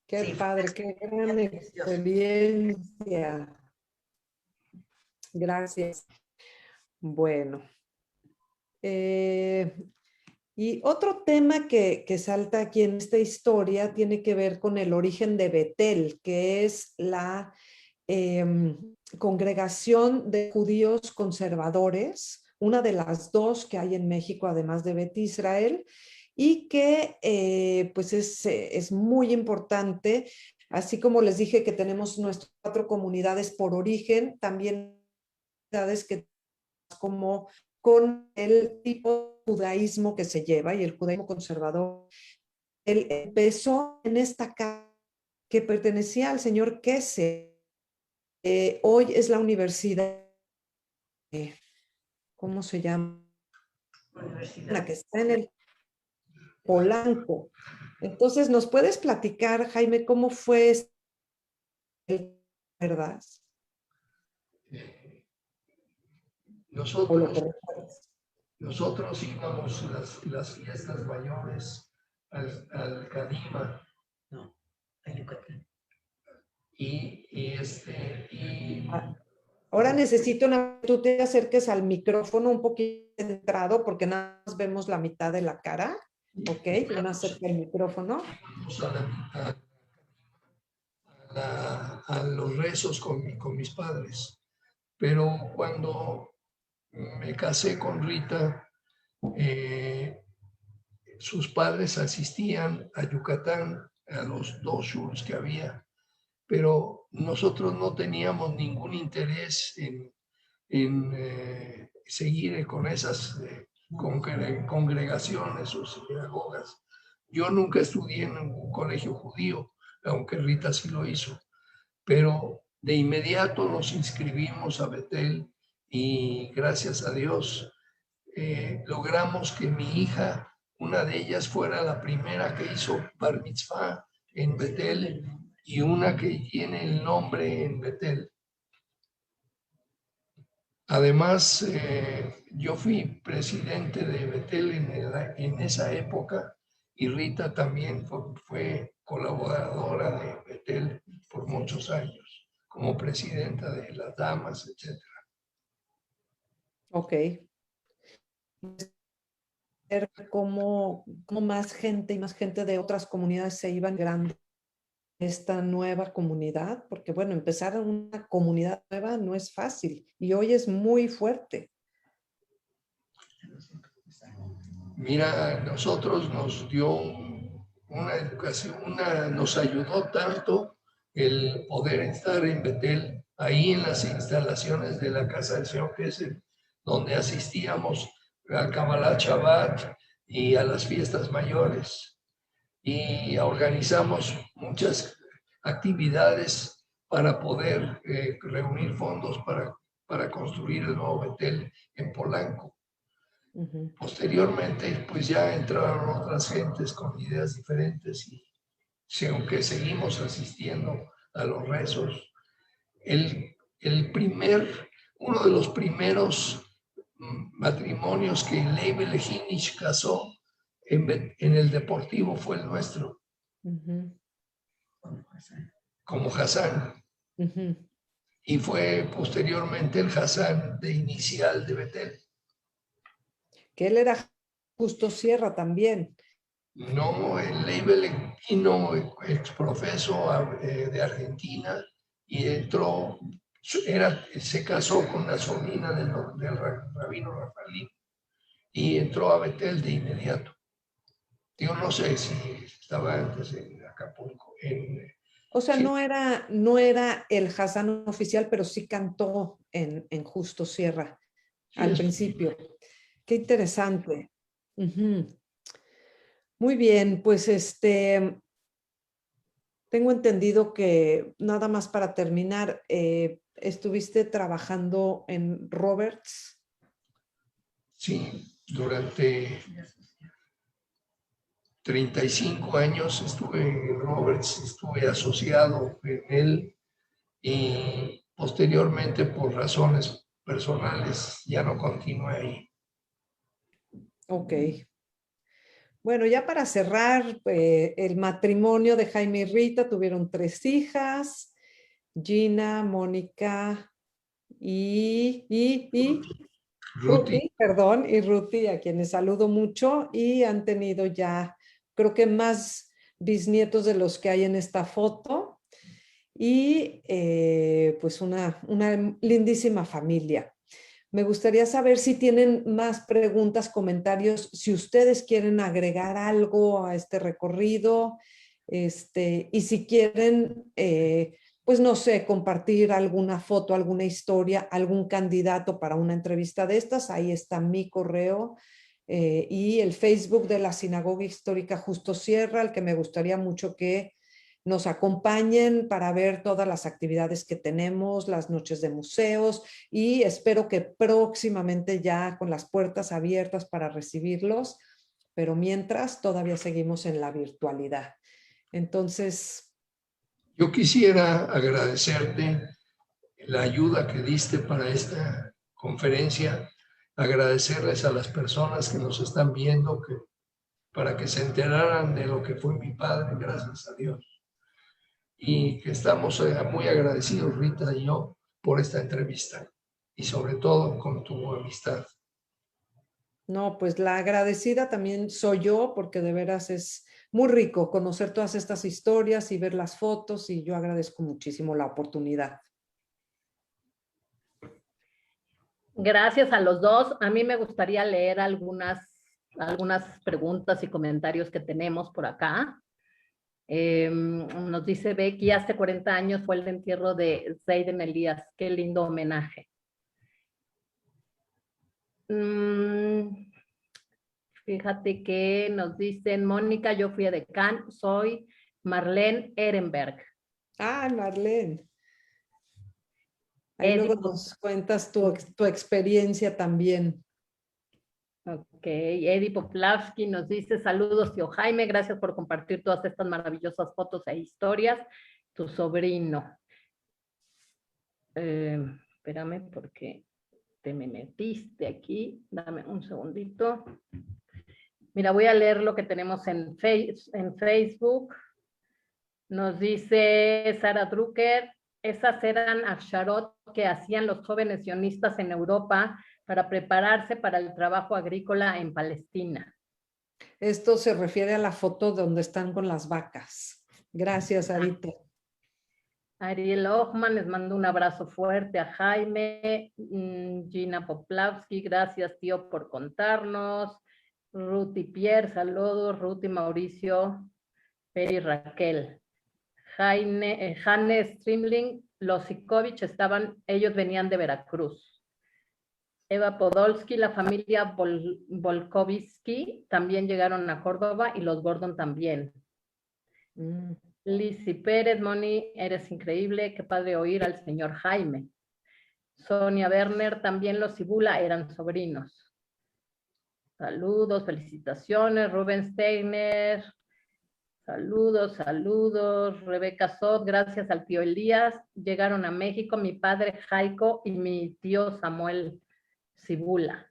qué Sí, padre, qué gran experiencia. Gracias. Bueno. Y otro tema que salta aquí en esta historia tiene que ver con el origen de Betel, que es la congregación de judíos conservadores, una de las dos que hay en México, además de Bet Israel, y que pues es muy importante. Así como les dije que tenemos nuestras 4 comunidades por origen, también comunidades que como con el tipo de judaísmo que se lleva y el judaísmo conservador. Él empezó en esta casa que pertenecía al señor Kese. Hoy es la universidad, ¿cómo se llama? La que está en el Polanco. Entonces, ¿nos puedes platicar, Jaime, cómo fue verdad? Nosotros íbamos las fiestas mayores al Cadima. No, al Yucatán. Ahora necesito tú te acerques al micrófono un poquito centrado porque nada más vemos la mitad de la cara. Ok, yo me acerco al micrófono. A los rezos con mis padres. Pero cuando me casé con Rita, sus padres asistían a Yucatán, a los 2 shuls que había, pero nosotros no teníamos ningún interés en seguir con esas congregaciones o sinagogas. Yo nunca estudié en un colegio judío, aunque Rita sí lo hizo, pero de inmediato nos inscribimos a Betel y gracias a Dios logramos que mi hija, una de ellas, fuera la primera que hizo Bar Mitzvah en Betel y una que tiene el nombre en Betel. Además, yo fui presidente de Betel en esa época y Rita también fue colaboradora de Betel por muchos años, como presidenta de las damas, etc. Ok. Cómo más gente y más gente de otras comunidades se iban grande esta nueva comunidad, porque bueno, empezar en una comunidad nueva no es fácil y hoy es muy fuerte. Mira, nosotros nos dio una educación, nos ayudó tanto el poder estar en Betel, ahí en las instalaciones de la casa del señor Kessel, donde asistíamos al Kabbalat Shabbat y a las fiestas mayores. Y organizamos muchas actividades para poder reunir fondos para construir el nuevo Betel en Polanco. Posteriormente, pues ya entraron otras gentes con ideas diferentes y aunque seguimos asistiendo a los rezos, uno de los primeros matrimonios que Leibel Hinich casó en el Deportivo fue el nuestro, como Hassan. Y fue posteriormente el Hassan de Inicial de Betel. Que él era Justo Sierra también. No, el Leibel vino exprofeso de Argentina y entró, se casó con la sobrina del rabino Rafaelín y entró a Betel de inmediato. Yo no sé si estaba antes en Acapulco. O sea, no era el Hassan oficial, pero sí cantó en Justo Sierra al principio. Qué interesante. Muy bien, pues tengo entendido que nada más para terminar, estuviste trabajando en Roberts. Sí, durante 35 años estuve en Roberts, estuve asociado en él y posteriormente por razones personales ya no continué ahí. Ok. Bueno, ya para cerrar, el matrimonio de Jaime y Rita tuvieron 3 hijas, Gina, Mónica y Ruti, perdón, y Ruti, a quienes saludo mucho, y han tenido ya, creo que más bisnietos de los que hay en esta foto, y pues una lindísima familia. Me gustaría saber si tienen más preguntas, comentarios, si ustedes quieren agregar algo a este recorrido, y si quieren, pues no sé, compartir alguna foto, alguna historia, algún candidato para una entrevista de estas, ahí está mi correo y el Facebook de la Sinagoga Histórica Justo Sierra, al que me gustaría mucho que nos acompañen para ver todas las actividades que tenemos, las noches de museos, y espero que próximamente ya con las puertas abiertas para recibirlos, pero mientras todavía seguimos en la virtualidad. Entonces, yo quisiera agradecerte la ayuda que diste para esta conferencia, agradecerles a las personas que nos están viendo para que se enteraran de lo que fue mi padre, gracias a Dios. Y que estamos muy agradecidos, Rita y yo, por esta entrevista y sobre todo con tu amistad. No, pues la agradecida también soy yo, porque de veras es muy rico conocer todas estas historias y ver las fotos, y yo agradezco muchísimo la oportunidad. Gracias a los dos. A mí me gustaría leer algunas preguntas y comentarios que tenemos por acá. Nos dice Becky, hace 40 años fue el entierro de Seiden Elías. Qué lindo homenaje. Fíjate que nos dicen, Mónica, yo fui a Decán, soy Marlene Ehrenberg. Ah, Marlene. Ahí luego nos cuentas tu experiencia también. Ok, Eddie Poplavsky nos dice, saludos tío Jaime, gracias por compartir todas estas maravillosas fotos e historias. Tu sobrino. Espérame porque te me metiste aquí. Dame un segundito. Mira, voy a leer lo que tenemos en Facebook. Nos dice Sara Drucker, esas eran aksharot que hacían los jóvenes sionistas en Europa para prepararse para el trabajo agrícola en Palestina. Esto se refiere a la foto donde están con las vacas. Gracias, Arita. Ariel Ochman, les mando un abrazo fuerte a Jaime. Gina Poplavsky, gracias tío por contarnos. Ruth y Pierre, saludos. Ruth y Mauricio, Peri Raquel. Jane Strimling, los Sikovich ellos venían de Veracruz. Eva Podolsky, la familia Volkovsky también llegaron a Córdoba y los Gordon también. Lizzy Pérez, Moni, eres increíble, qué padre oír al señor Jaime. Sonia Werner, también los Cibula eran sobrinos. Saludos, felicitaciones, Rubén Steiner. Saludos, saludos. Rebeca Sot, gracias al tío Elías. Llegaron a México mi padre Jaico y mi tío Samuel Cibula.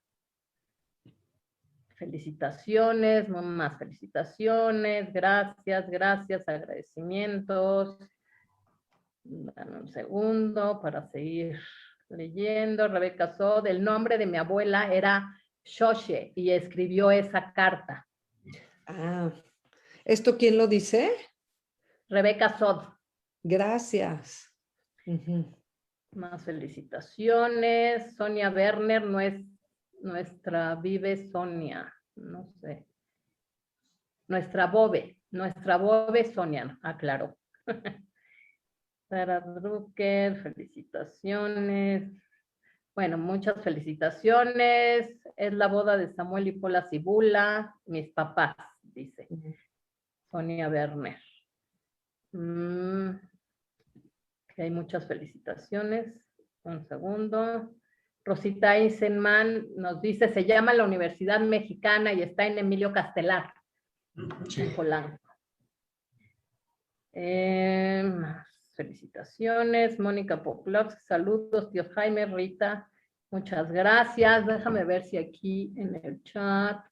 Felicitaciones, más felicitaciones. Gracias, gracias, agradecimientos. Dame un segundo para seguir leyendo. Rebeca Sot, el nombre de mi abuela era Shoshe y escribió esa carta. Ah, ¿esto quién lo dice? Rebeca Sod. Gracias. Más felicitaciones. Sonia Werner, no es nuestra vive Sonia, no sé. Nuestra Bobe Sonia, aclaró. Sara Drucker, felicitaciones. Bueno, muchas felicitaciones. Es la boda de Samuel y Pola Cibula, mis papás, dice Sonia Werner. Que hay muchas felicitaciones. Un segundo. Rosita Eisenman nos dice, se llama la Universidad Mexicana y está en Emilio Castelar, en Polanco. Más felicitaciones. Mónica Poplovsky, saludos, tío Jaime, Rita, muchas gracias. Déjame ver si aquí en el chat.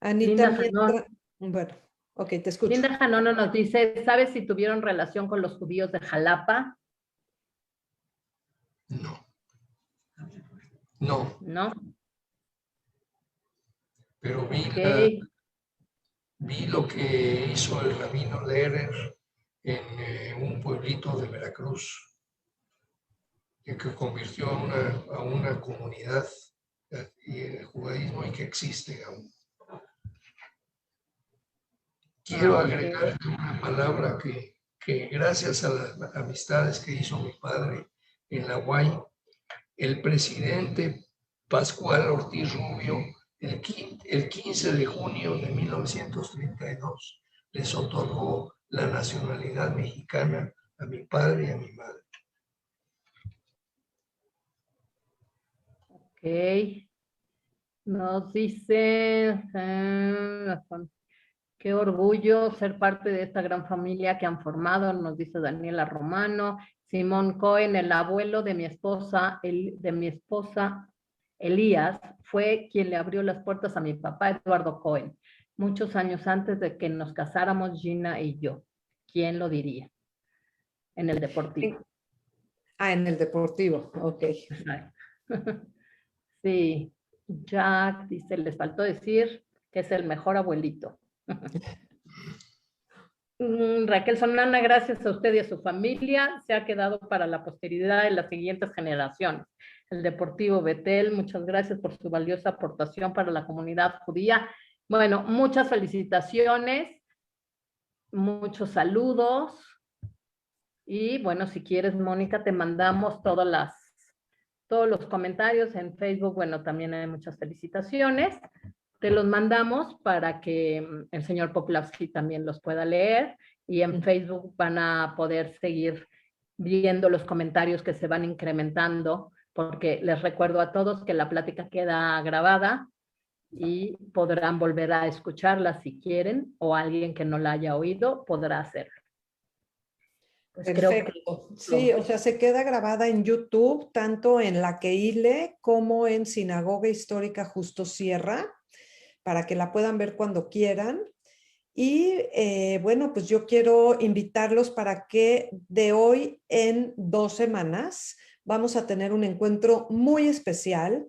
Anita, Linda Janón, bueno, ok, te escucho. Linda Janono nos dice, ¿sabes si tuvieron relación con los judíos de Jalapa? No. No. ¿No? Pero Okay. vi lo que hizo el rabino Lehrer en un pueblito de Veracruz, que convirtió a una comunidad de judaísmo y que existe aún. Quiero agregar una palabra que gracias a las amistades que hizo mi padre en la UAI, el presidente Pascual Ortiz Rubio, el 15 de junio de 1932, les otorgó la nacionalidad mexicana a mi padre y a mi madre. Ok. Nos dice, qué orgullo ser parte de esta gran familia que han formado, nos dice Daniela Romano. Simón Cohen, el abuelo de mi esposa Elías, fue quien le abrió las puertas a mi papá Eduardo Cohen, muchos años antes de que nos casáramos Gina y yo. ¿Quién lo diría? En el Deportivo. Ah, en el Deportivo, ok. Sí, Jack dice, les faltó decir que es el mejor abuelito. Raquel Sonana, gracias a usted y a su familia, se ha quedado para la posteridad de las siguientes generaciones. El Deportivo Betel, muchas gracias por su valiosa aportación para la comunidad judía. Bueno, muchas felicitaciones, muchos saludos. Y bueno, si quieres, Mónica, te mandamos todos los comentarios en Facebook. Bueno, también hay muchas felicitaciones. Te los mandamos para que el señor Poplavsky también los pueda leer y en Facebook van a poder seguir viendo los comentarios que se van incrementando, porque les recuerdo a todos que la plática queda grabada y podrán volver a escucharla si quieren, o alguien que no la haya oído podrá hacerlo. Pues perfecto. Sí, o sea, se queda grabada en YouTube, tanto en La Queile como en Sinagoga Histórica Justo Sierra, para que la puedan ver cuando quieran. Y bueno, pues yo quiero invitarlos para que de hoy en 2 semanas vamos a tener un encuentro muy especial.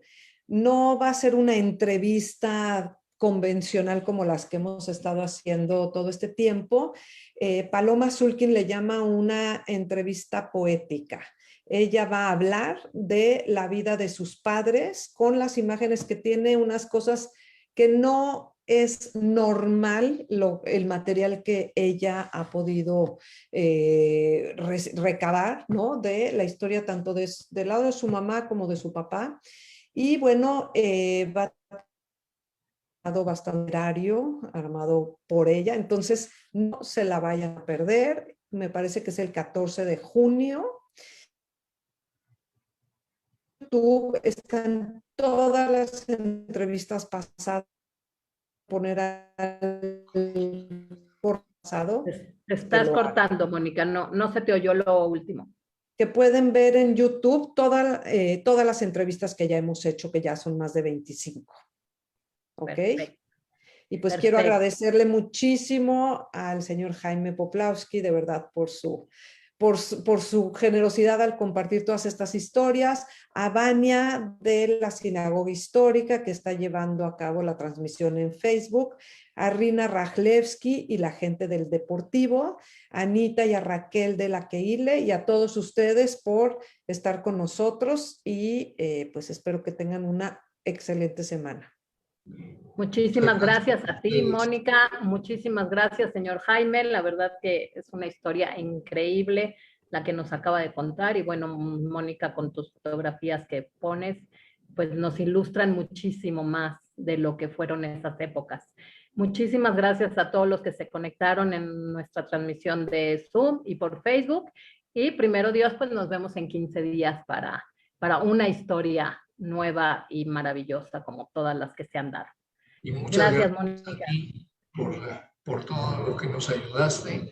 No va a ser una entrevista convencional como las que hemos estado haciendo todo este tiempo. Paloma Zulkin le llama una entrevista poética. Ella va a hablar de la vida de sus padres con las imágenes que tiene, unas cosas que no es normal el material que ella ha podido recabar, ¿no? De la historia tanto del lado de su mamá como de su papá. Y bueno, va bastante armado por ella, entonces no se la vayan a perder. Me parece que es el 14 de junio. YouTube están todas las entrevistas pasadas poner al pasado. Te estás cortando, Mónica, no se te oyó lo último. Que pueden ver en YouTube todas las entrevistas que ya hemos hecho, que ya son más de 25. ¿Ok? Perfecto. Y pues quiero agradecerle muchísimo al señor Jaime Poplawski, de verdad, por su generosidad al compartir todas estas historias, a Vania de la Sinagoga Histórica, que está llevando a cabo la transmisión en Facebook, a Rina Rajlewski y la gente del Deportivo, a Anita y a Raquel de la Keile, y a todos ustedes por estar con nosotros, y pues espero que tengan una excelente semana. Muchísimas gracias a ti, Mónica. Muchísimas gracias, señor Jaime. La verdad que es una historia increíble la que nos acaba de contar. Y bueno, Mónica, con tus fotografías que pones, pues nos ilustran muchísimo más de lo que fueron esas épocas. Muchísimas gracias a todos los que se conectaron en nuestra transmisión de Zoom y por Facebook. Y primero Dios, pues nos vemos en 15 días para una historia nueva y maravillosa como todas las que se han dado. Y muchas gracias, Mónica, por todo lo que nos ayudaste